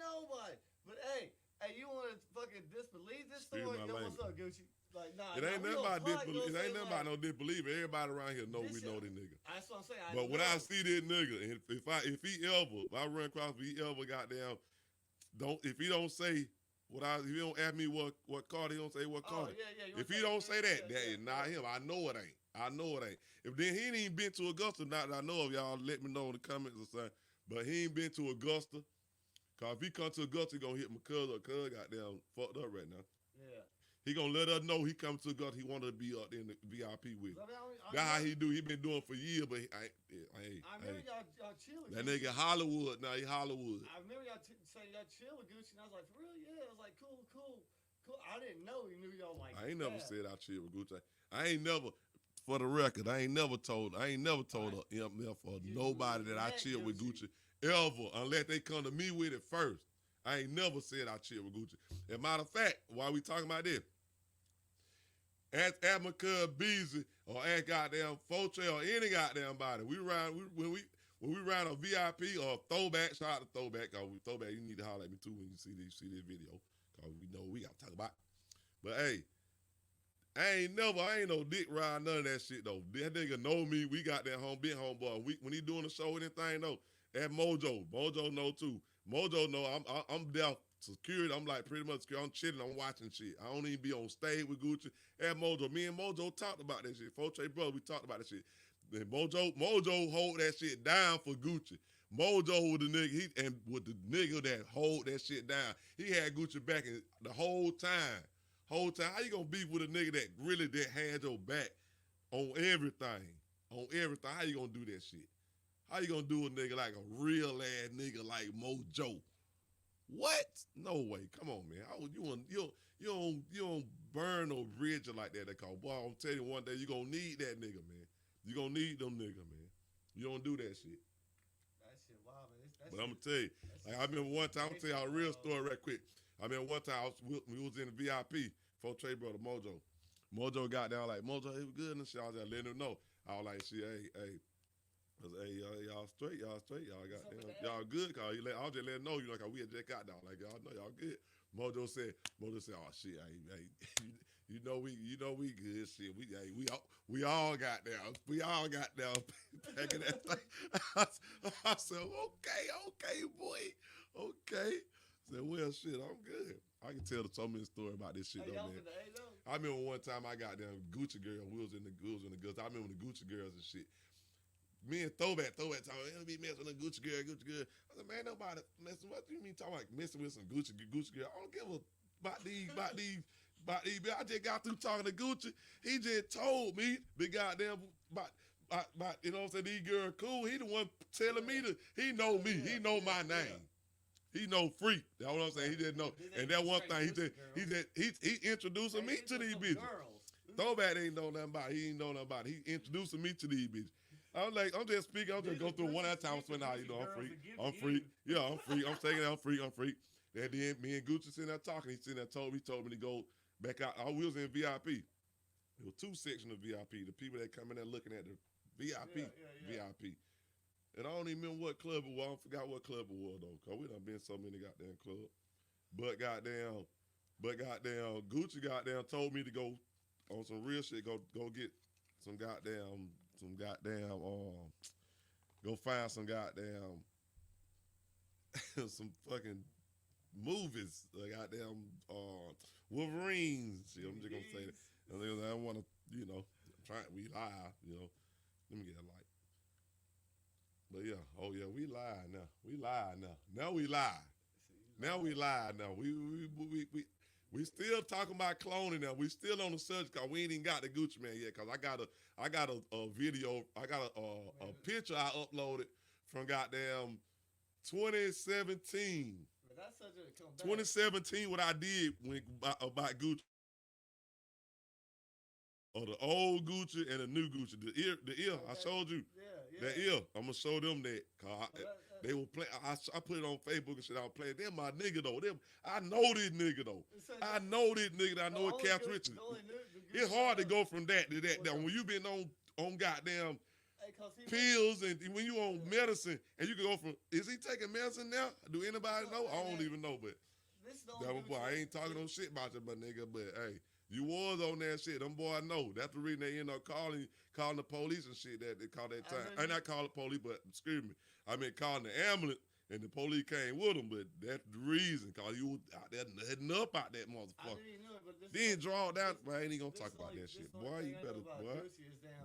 Nobody. But hey, you want to fucking disbelieve this Excuse story? my Yo, what's language. up, Gucci? Like, nah. It ain't we nothing gonna about fight, disbelief. you know It ain't what nothing I'm about no disbelief. Everybody around here know This we shit- know this nigga. That's what I'm saying. But when I see this nigga, and if I run across, if he ever goddamn if he don't say if he don't ask me what Carter, he don't say what Carter. If he don't say that, that is not him. I know it ain't. I know it ain't. If then he ain't even been to Augusta, not that I know of, y'all let me know in the comments or something. But he ain't been to Augusta. Cause if he come to Augusta, he gonna hit my cousin. Cuz goddamn fucked up right now. Yeah. He gonna let us know he come to Augusta. He wanted to be up there in the VIP with. That's how he do. He been doing for years, but I remember y'all chill. That nigga Hollywood. Now he Hollywood. I remember y'all saying y'all chill with Gucci, and I was like, for real? Yeah. I was like, cool. I didn't know he knew y'all like. I ain't never said I chill with Gucci. I ain't never, for the record, I ain't never told a MF or nobody that I chill with Gucci ever, unless they come to me with it first. I ain't never said I chill with Gucci. As a matter of fact, while we talking about this, ask Amaka Beasley or ask goddamn Fotre or any goddamn body. When we ride a VIP or a throwback, shout out to throwback, cause throwback, you need to holler at me too when you see this video. Cause we know we gotta talk about. But hey, I ain't no dick ride, none of that shit though. That nigga know me. We got that big homeboy. When he doing the show and anything though, that Mojo know too. Mojo know I'm there security. I'm like pretty much secure. I'm chilling. I'm watching shit. I don't even be on stage with Gucci. That Mojo, me and Mojo talked about that shit. Fotre brother, we talked about that shit. Then Mojo hold that shit down for Gucci. Mojo with the nigga, with the nigga that hold that shit down. He had Gucci back the whole time. How you gonna be with a nigga that really had your back on everything? How you gonna do that shit? How you gonna do a nigga like a real ass nigga like Mojo? What? No way. Come on, man. You don't burn no bridge like that. Cause boy, I'm telling you one day you gonna need that nigga, man. You gonna need them nigga, man. You don't do that shit. That shit wild, man. But I'm gonna tell you, like I remember one time, I'm gonna tell y'all a real story right quick. I remember one time we was in the VIP, Fotre brother Mojo. Mojo got down like, Mojo, it was good and shit. I was just letting him know. I was like, shit, hey, y'all straight, y'all got y'all good. Cause I was just letting know, cause we had just got down. Like y'all know y'all good. Mojo said, oh shit, hey, you know we good shit. We all got down. We all got down back in that thing. I said, okay, boy, okay. I said, well, shit, I'm good. I can tell so many stories about this shit, though, man. I remember one time I got down Gucci girl. We was in the girls. I remember the Gucci girls and shit. Me and Throwback talking, be messing with a Gucci girl. I said, man, nobody messing. What do you mean talking like messing with some Gucci girl? I don't give a about these. I just got through talking to Gucci. He just told me the goddamn about you know what I'm saying, these girls cool. He the one telling me he know me. He know my name. He know Freak. That's what I'm saying. He didn't know. And that one thing he introducing me to these bitches. Throwback ain't know nothing about it. He ain't know nothing about it. He introducing me to these bitches. I'm just speaking. I'm just going through one at a time. I'm Freak. Yeah, I'm Freak. I'm saying I'm Freak. And then me and Gucci sitting there talking. He told me to go back out. We was in VIP. There were two sections of VIP. The people that come in there looking at the VIP. VIP. And I don't even remember what club it was. I forgot what club it was though. Cause we done been so many goddamn clubs. But goddamn, Gucci goddamn told me to go on some real shit. Go get some goddamn, go find some goddamn, some fucking movies. Goddamn, Wolverines. Shit, I'm just gonna say that. And I don't want to, we live, Let me get a light. But yeah, we live now. Now we live. We still talking about cloning now. We still on the subject because we ain't even got the Gucci man yet. Cause I got a video. I got a picture I uploaded from goddamn 2017. But that's such a comeback. 2017. What I did about Gucci. Or the old Gucci and the new Gucci. The ear. I showed you. Yeah. That ear. I'm gonna show them that. Cause they were playing. I put it on Facebook and shit. I was playing. They're my nigga though. I know this nigga though. I know this nigga. I know it Cass Richard. It's hard to go from that to that. When you been on goddamn pills and when you on medicine and you can go from. Is he taking medicine now? Do anybody know? I don't even know. But I ain't talking no shit about you, but nigga. But hey. You was on that shit. Them boys know. That's the reason they end up calling the police and shit that they call that time. I not call the police, but excuse me. I mean calling the ambulance And the police came with him, but that's the reason, cause you was out there nutting up out that motherfucker. I didn't know it, but this Then draw down, man, I ain't even gonna talk about that shit. Boy, you better,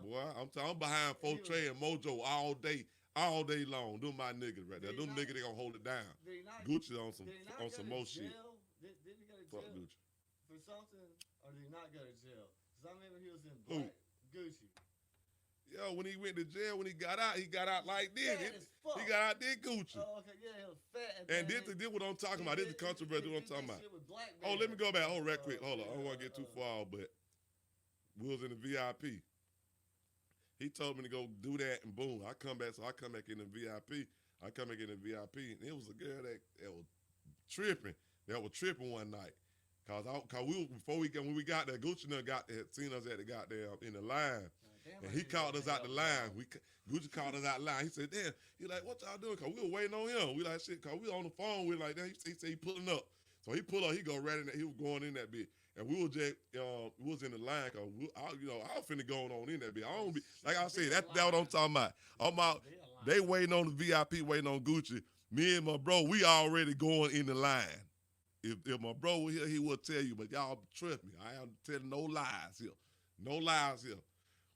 boy, I'm behind 4 Trey and Mojo all day long. Them my niggas right there. Them niggas, they gonna hold it down. Gucci on some more shit. Didn't he go to Fuck jail Gucci. for something, or did he not go to jail? Because I remember he was in black Gucci. Yo, when he went to jail, when he got out like this. He got out there Gucci. Oh, okay, yeah, he was fat. And this is what I'm talking about. This is the controversy what I'm talking about. Oh, let me go back. Hold right quick. Hold on. I don't want to get too far, but we was in the VIP. He told me to go do that, and boom, I come back in the VIP. And it was a girl that was tripping. That was tripping one night. Cause when we got there, Gucci had seen us at the goddamn in the line. And he called us out the line. Gucci called us out the line. He said, damn, he like, what y'all doing? Cause we were waiting on him. We like, shit, cause we on the phone. We like, damn, he said he pulling up. So he pulled up, he go right in there. He was going in that bitch. And we was just, we was in the line, cause I was finna going on in that bitch. I don't be, like I said, that's what I'm talking about. I'm out, they waiting on the VIP, waiting on Gucci. Me and my bro, we already going in the line. If my bro were here, he would tell you, but y'all trust me. I am telling no lies here. No lies here.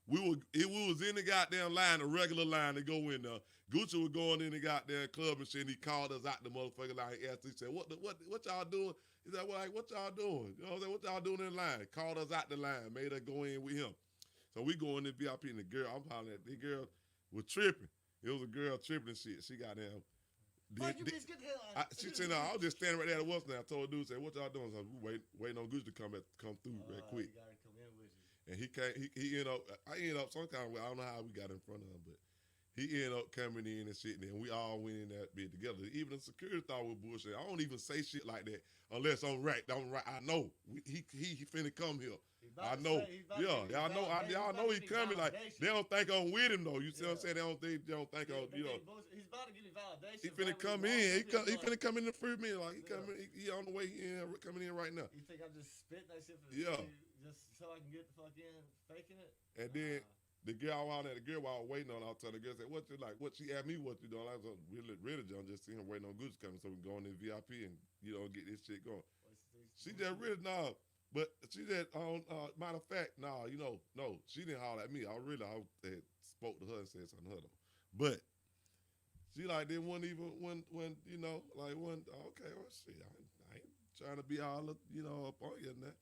We was in the goddamn line, a regular line to go in there. Gucci was going in the goddamn club and shit, and he called us out the motherfucking line. He asked, he said, what y'all doing? He said, well, like, what y'all doing? You know what I'm saying? What y'all doing in the line? Called us out the line, made us go in with him. So we go in the VIP, and the girl, I'm hollering at the girl was tripping. It was a girl tripping and shit. She got down. She said, no, I was just standing right there at the Western. I told the dude, said, what y'all doing? So we waiting on Gucci to come through right quick. He gotta come in with you. And he came, he ended up, I ended up some kind of way, I don't know how we got in front of him, but he ended up coming in and shit, and then we all went in that bit together. Even the security thought we were bullshit. I don't even say shit like that unless I'm right. I know. He finna come here. I know. Y'all know he coming. Like, they don't think I'm with him, though. You see what I'm saying? They don't think I'm, you know. He's about to get his validation. He finna come in. He finna come in the free minute. Like, he on the way coming in right now. You think I'm just spitting that shit for just so I can get the fuck in, faking it? And then the girl while I was waiting on, I was telling the girl, said, what you like? What she asked me what you doing? I was really John, just seeing him waiting on Gucci coming so we can go in the VIP and, get this shit going. She just really, but she said, matter of fact, no, she didn't holler at me. I had spoke to her and said something to her though. But she like didn't want even when okay, well shit, I ain't trying to be all up on you and that.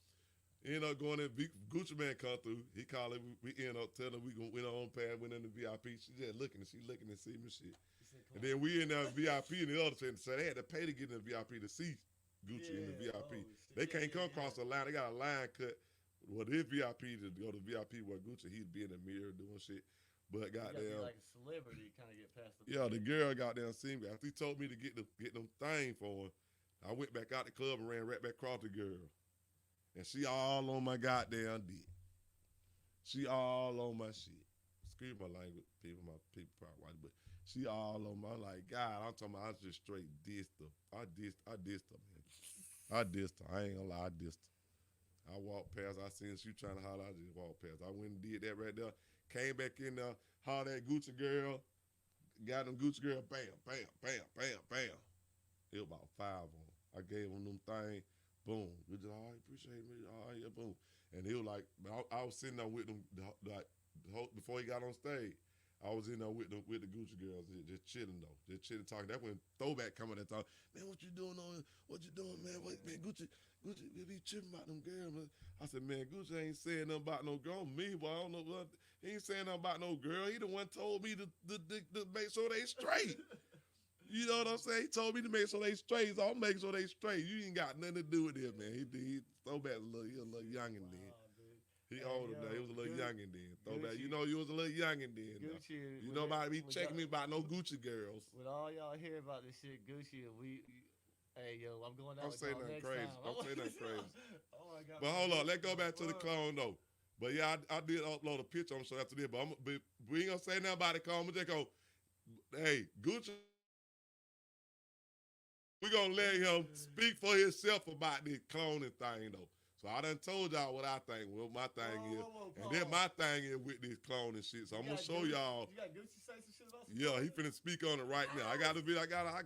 End up going in, Gucci Man come through. He called it. We end up telling him we went on pad, went in the VIP. She just looking and see me shit. And then we in the VIP and the other thing. So they had to pay to get in the VIP to see Gucci in the VIP. They can't come across the line. They got a line cut. Well, this VIP to go to VIP where Gucci, he'd be in the mirror doing shit. But goddamn, like a celebrity, kind of get past the. Yeah, the girl goddamn seen me. After he told me to get them thing for him, I went back out the club and ran right back across the girl. And she all on my goddamn dick. She all on my shit. Excuse my language, people probably watch, but she all on my, like, God, I'm talking about, I just straight dissed her. I dissed her, man. I dissed her. I ain't gonna lie, I dissed her. I walked past, I seen she trying to holler, I just walked past. I went and did that right there. Came back in there, hollered at Gucci girl. Got them Gucci girl, bam, bam, bam, bam, bam. It was about 5 of them. I gave them things. Boom. We just, all right, appreciate me. All right, yeah, boom. And he was like, I was sitting there with them, like, before he got on stage. I was in there with the Gucci girls, just chilling though, just chilling, talking. That's when Throwback coming and talking. Man, what you doing, man? Wait, man, Gucci, we be tripping about them girls, man. I said, man, Gucci ain't saying nothing about no girl. Me, boy, I don't know what. He ain't saying nothing about no girl. He the one told me to make sure they straight. You know what I'm saying? He told me to make sure they straight, so I'll make sure they straight. You ain't got nothing to do with it, man. He Throwback's a little youngin' then. He older now. He was a little youngin' then. Throwback, you was a little youngin' then. Gucci, you know about be checking me about no Gucci girls. With all y'all hear about this shit, Gucci, hey yo, I'm going out. Don't say nothing crazy. Don't say nothing crazy. Oh my God. But hold on, let's go back to the clone though. But yeah, I did upload a picture on show after this, but we ain't gonna say nothing about the clone. We just go, hey, Gucci. We're going to let him speak for himself about this cloning thing, though. So I done told y'all what I think, what my thing is. Whoa, And then my thing is with this cloning shit. So I'm going to show y'all. You got Gucci say some shit about some Yeah, he finna speak on it right now. I got the video. I got us.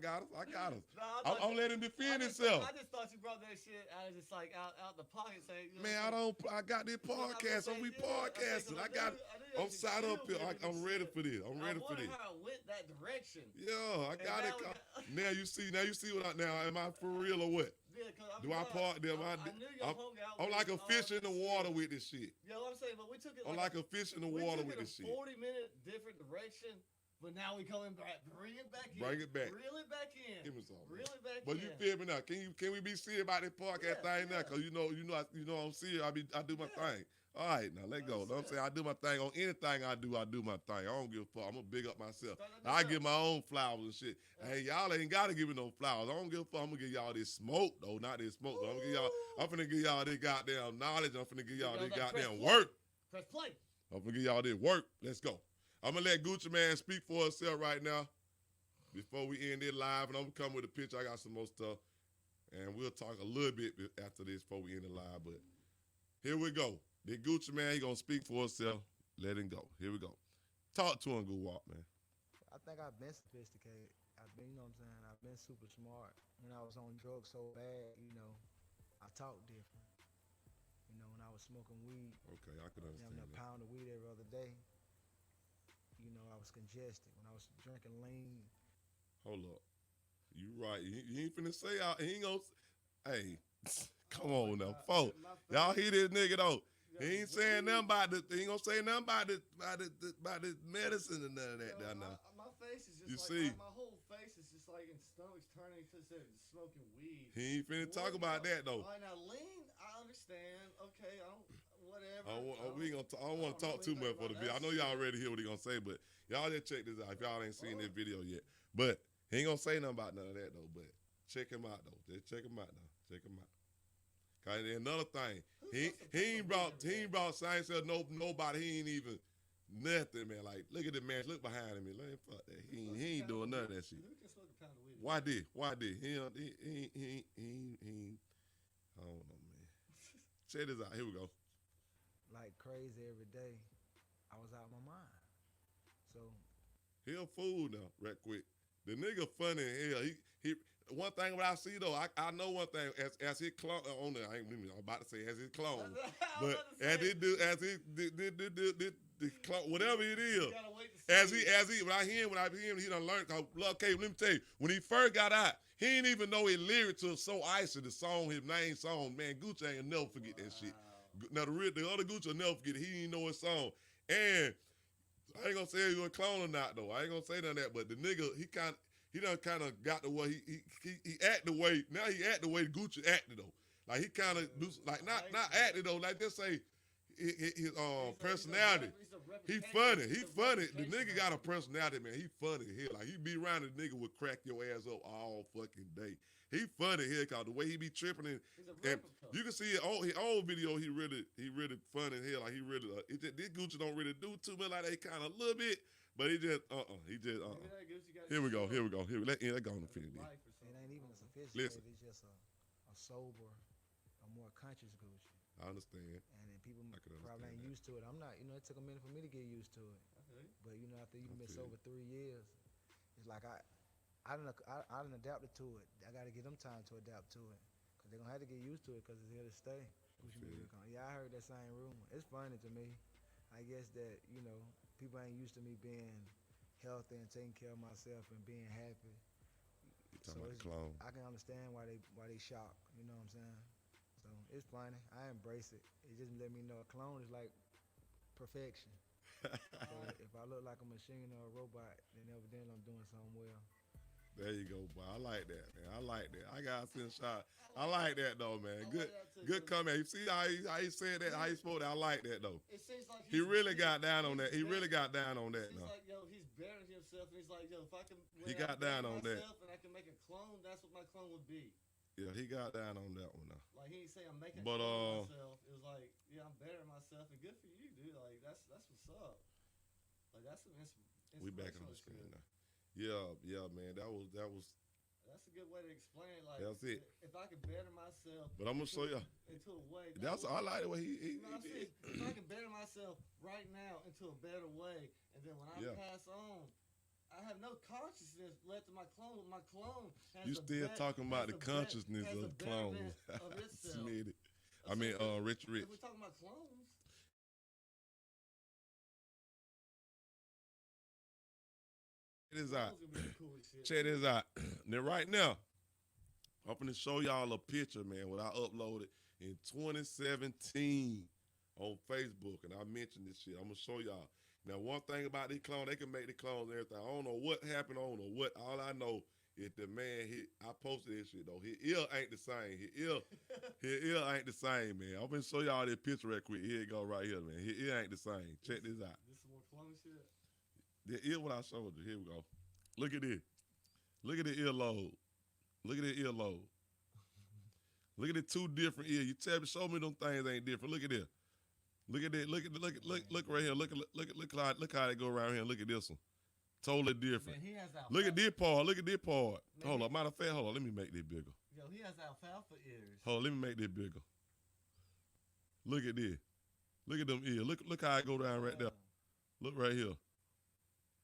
Nah, I'm letting him defend himself. I just thought you brought that shit out of just like out the pocket saying, you know, Man, I got this podcast. We podcasting. I'm sat up here. I'm ready for this. I'm ready for this. How it went that direction. Yeah, I got it. Now you see what am I for real or what? Yeah, Do I part them? I'm like a fish in the water with this shit. You know what I'm saying? But we took it. I'm like a fish in the water with this shit. 40-minute different direction, but now we coming back. Bring it back in. Bring it back. Reel it back in. Give me some. Reel it back in. But you feel me now? Can we be serious about this podcast thing now? Cause you know I'm serious. I do my thing. All right, now let go. Know what I'm saying? I do my thing on anything I do my thing. I don't give a fuck. I'm gonna big up myself. I give my own flowers and shit. Hey, y'all ain't gotta give me no flowers. I don't give a fuck. I'm gonna give y'all this smoke though, not this smoke. Though. I'm finna give y'all this goddamn knowledge. I'm finna give y'all this goddamn work. Press play. I'm finna give y'all this work. Let's go. I'm gonna let Gucci Man speak for himself right now. Before we end it live, and I'm gonna come with a picture. I got some more stuff, and we'll talk a little bit after this before we end it live. But here we go. The Gucci Man, he gonna speak for himself. Let him go. Here we go. Talk to him, Goo Wop, man. I think I've been sophisticated. I've been, you know what I'm saying? I've been super smart. When I was on drugs so bad, you know, I talk different. You know, when I was smoking weed. Okay, I can understand having a pound of weed every other day. You know, I was congested. When I was drinking lean. Hold up. You right. You ain't finna say out. He ain't gonna. Hey, come on now, folks. Y'all hear this nigga though. He ain't saying nothing about the. He ain't gonna say nothing about the medicine and none of that down now. My face is just you like see. my whole face is just like in stomach's turning because they're smoking weed. He ain't finna talk about that though. All right, now lean, I understand. Okay, whatever. I don't want to talk too much for the video. I know y'all already hear what he gonna say, but y'all just check this out if y'all ain't seen this video yet. But he ain't gonna say nothing about none of that though. But check him out though. Just check him out now. Check him out. Cause another thing, he ain't brought science or nobody. He ain't even nothing, man. Like look at the man. Look behind him. Man, fuck that. He ain't doing none of that shit. Why did? He I don't know, man. Check this out. Here we go. Like crazy every day. I was out of my mind. So he a fool now, right quick. The nigga funny as hell. He one thing what I see though, I know one thing as his clone on there. I'm about to say as his clone, but as the clone, whatever it is, as he when I hear him, he done learned. Okay, let me tell you, when he first got out, he didn't even know his lyrics to So Icy, the song, his main song. Man, Gucci ain't never forget that shit. Now the other Gucci will never forget it. He didn't know his song, and I ain't gonna say he was a clone or not though. I ain't gonna say none of that, but the nigga he done kind of got the way he act the way now he act the way Gucci acted though. Like he kind of like not acted though. Like just say his personality. He funny. The nigga got a personality, man. He funny here. Like he be around the nigga would crack your ass up all fucking day. He funny here cause the way he be tripping and you can see his old video. He really funny here. Like he really this Gucci don't really do too much like that kind of a little bit. But he just Here we go. Let go on the finish. It ain't even a sophisticated. It's just a sober, a more conscious Gucci. I understand. And then people probably ain't used to it. I'm not. You know, it took a minute for me to get used to it. But you know, after you miss over 3 years, it's like I done adapted to it. I got to give them time to adapt to it because they're gonna have to get used to it because it's here to stay. Yeah, I heard that same rumor. It's funny to me. I guess that people ain't used to me being healthy and taking care of myself and being happy. So I can understand why they shocked. You know what I'm saying? So it's funny. I embrace it. It just let me know a clone is like perfection. So if I look like a machine or a robot, then evidently I'm doing something well. There you go, boy. I like that, man. I like that. I got to send a shot. I like that, though, man. Good comment. You see how he said that, how he spoke that? I like that, though. It seems like he really got down on that. He really got down on that, now. Like, he's bettering himself, and he's like, if I can he got down on that. And I can make a clone, that's what my clone would be. Yeah, he got down on that one, now. Like, he ain't saying I'm making a clone of myself. It was like, yeah, I'm bettering myself, and good for you, dude. Like, that's what's up. Like, that's some inspiration. We back on the screen now. Yeah, man. That was That's a good way to explain. Like, that's it. If I can better myself, but I'm gonna show you into a way. That's I like the way he did. If I can better myself right now into a better way, and then when I pass on, I have no consciousness left in my clone. My clone has you still talking about the consciousness of the clone. Smitty. I mean, Rich. If we're talking about clones. Check this out. Now, right now, I'm going to show y'all a picture, man, what I uploaded in 2017 on Facebook, and I mentioned this shit. I'm going to show y'all. Now, one thing about these clones, they can make the clones and everything. I don't know what happened. I don't know what. All I know is the man, I posted this shit, though. His ear ain't the same. His ear ain't the same, man. I'm going to show y'all this picture right quick. Here it go right here, man. His ear ain't the same. Check this out. This is more clone shit? The ear, what I showed you. Here we go. Look at this. Look at the earlobe. Look at the earlobe. Look at the two different ears. You tell me, show me them things ain't different. Look at this. Look at that. Look right here. Look how they go around here. Look at this one. Totally different. Man, look at this part. Look at this part. Man, hold on. Matter of fact, hold on. Let me make this bigger. Yo, he has alfalfa ears. Hold on. Let me make this bigger. Look at this. Look at them ears. Look how I go down right there. Look right here.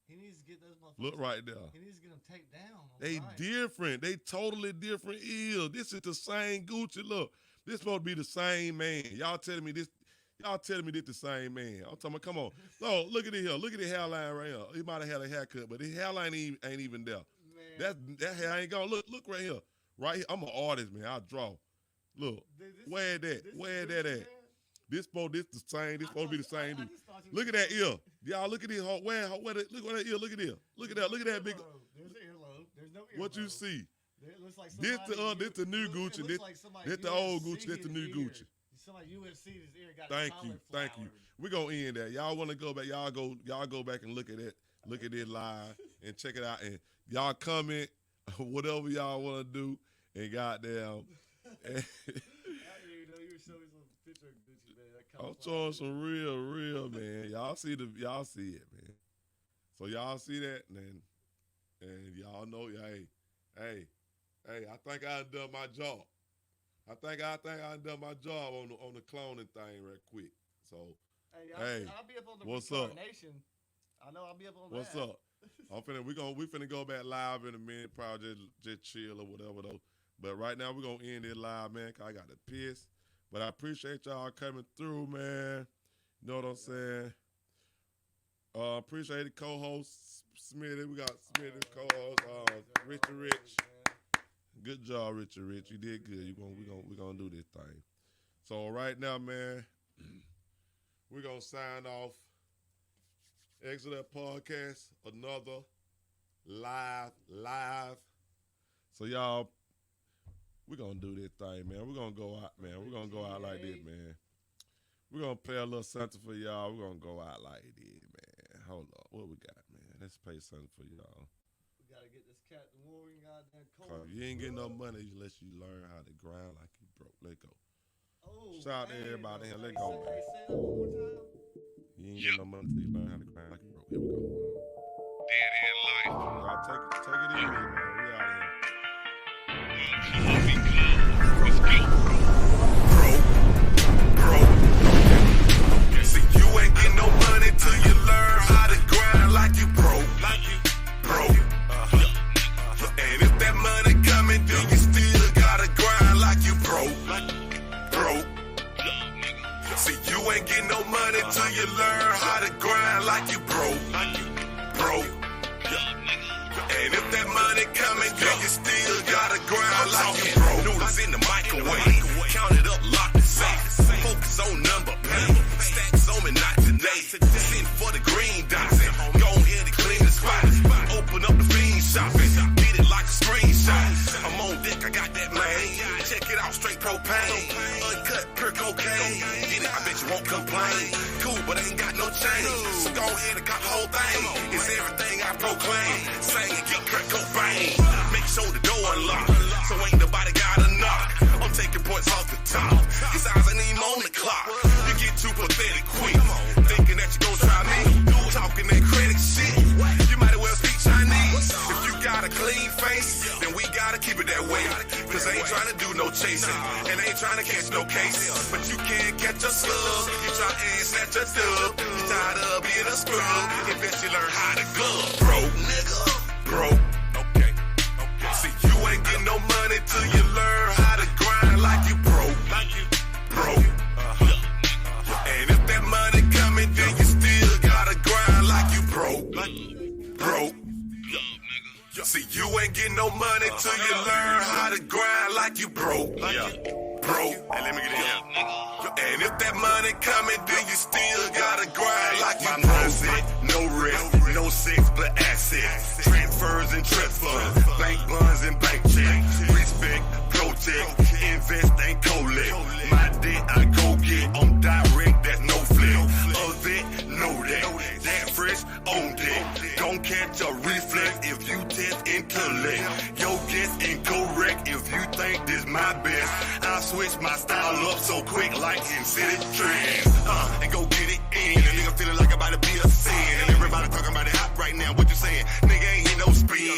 He needs to get those motherfuckers. Look right there. He needs to get them taped down. They different. They totally different ears. This is the same Gucci. Look, this supposed to be the same man. Y'all telling me this the same man. I'm talking about, come on. No, look at it here. Look at the hairline right here. He might have had a haircut, but his hairline ain't even there. Man. That hair ain't gone. Look right here. Right here. I'm an artist, man. I draw. Look. Where that? Where that at? This the same. This supposed to be the same dude. Look at that ear. Y'all look at this. Look at that ear. Look at this. Look at that. Look at that big. There's an earlobe. There's no earlobe. What you see? It looks like this the new Gucci. This the old Gucci. This the new Gucci. Somebody UFC his ear got Thank you. We're gonna end that. Y'all wanna go back, y'all go back and look at it. Look at it live and check it out. And y'all comment whatever y'all wanna do. And goddamn. I'm showing some real, man. Y'all see it, man. So y'all see that, and y'all know, hey, I think I done my job. I think I done my job on the cloning thing right quick. So, hey, I'll be up on the what's up? Nation. I know I'll be up on what's that. What's up? We finna go back live in a minute, probably just chill or whatever though. But right now we're gonna end it live, man. 'Cause I got to piss. But I appreciate y'all coming through, man. You know what I'm saying? Appreciate the co-host Smitty. We got Smitty co-host Richard Rich. Good job, Richard Rich. You did good. We gonna do this thing. So right now, man, we're gonna sign off. Exit Podcast, another live. So y'all, we're gonna do this thing, man. We're gonna go out, man. We're gonna go out like this, man. We're gonna play a little something for y'all. We're gonna go out like this, man. Hold up. What we got, man? Let's play something for y'all. We gotta get this Captain Morgan goddamn cold. You ain't getting no money unless you learn how to grind like you broke. Let go. Oh, shout out to everybody here. Let go, man. Say that one more time. You ain't getting no money until you learn how to grind like you broke. Here we go. Dead end life. Y'all take it easy, man. We out of here. Let's go. Bro. See, you ain't getting no money till you learn how to grind like you broke. And if that money coming, then you still gotta grind like you broke. See, you ain't getting no money till you learn how to grind like you broke. And if that money coming, then you still gotta grind like you broke. Noodles in the microwave, count it up, lock it safe. Focus on number, pay. Stacks on me, not today. Send for the green dots. Go ahead and clean the spot. Open up the fiend shop and get it like a screenshot. I'm on deck, I got that man. Check it out, straight propane. Uncut, pure cocaine. Get it, I bet you won't complain. Cool, but I ain't got no change. So go ahead and got the whole thing. It's everything I proclaim. Sing and get Kurt Cobain. Make sure the door unlocked, so ain't nobody got a knock. I'm taking points off the top. His eyes ain't even on the clock. You get too pathetic quick, thinking that you gon' try me. Talking that credit shit. You might as well speak Chinese. If you got a clean face, then we gotta keep it that way. Cause I ain't trying to do no chasing, and I ain't trying to catch no case. But you can't catch a slug, you try and snatch a dub. You tired of being a scrub, invest you learn how to glove. Broke, nigga, broke. Okay. See, you ain't getting no money till you learn how to grind like you broke. Broke. And if that money coming, then you still gotta grind like you broke. Broke. See, you ain't getting no money till you learn how to grind like you broke. Broke. Hey, let me get in here. And if that money coming, then you still gotta grind like you broke. Mindset, no rest, no sex, but assets. Transfers and trust funds, bank bonds and bank checks. Respect, protect, invest and collect. My debt I go get on direct, that's no flip. Of that, know that. That fresh, on deck. Don't catch a reflex if you test intellect. Your guess incorrect if you think this my best. I switch my style up so quick like in city trends. And go get it in. A nigga feeling like about to be a sin. And everybody talking about it hot right now. What you saying? Nigga ain't hit no spin.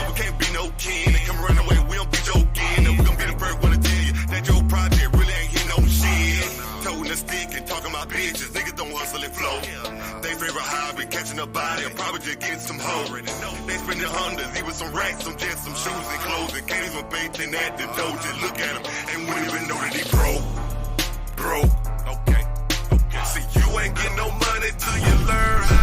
We can't be no kin. They come around the way, we don't be joking. And we gon' be the first one to tell you that your project really ain't hit no shit. Toting a stick and talking about bitches. Niggas don't hustle and flow. They favorite hobby, catching a body, or probably just getting some hoe. They spending hundreds, even some racks, some jets, some shoes and clothes. And can't even pay attention at the door. Just look at him and wouldn't even know that he broke. Broke. Okay. See, you ain't getting no money till you learn how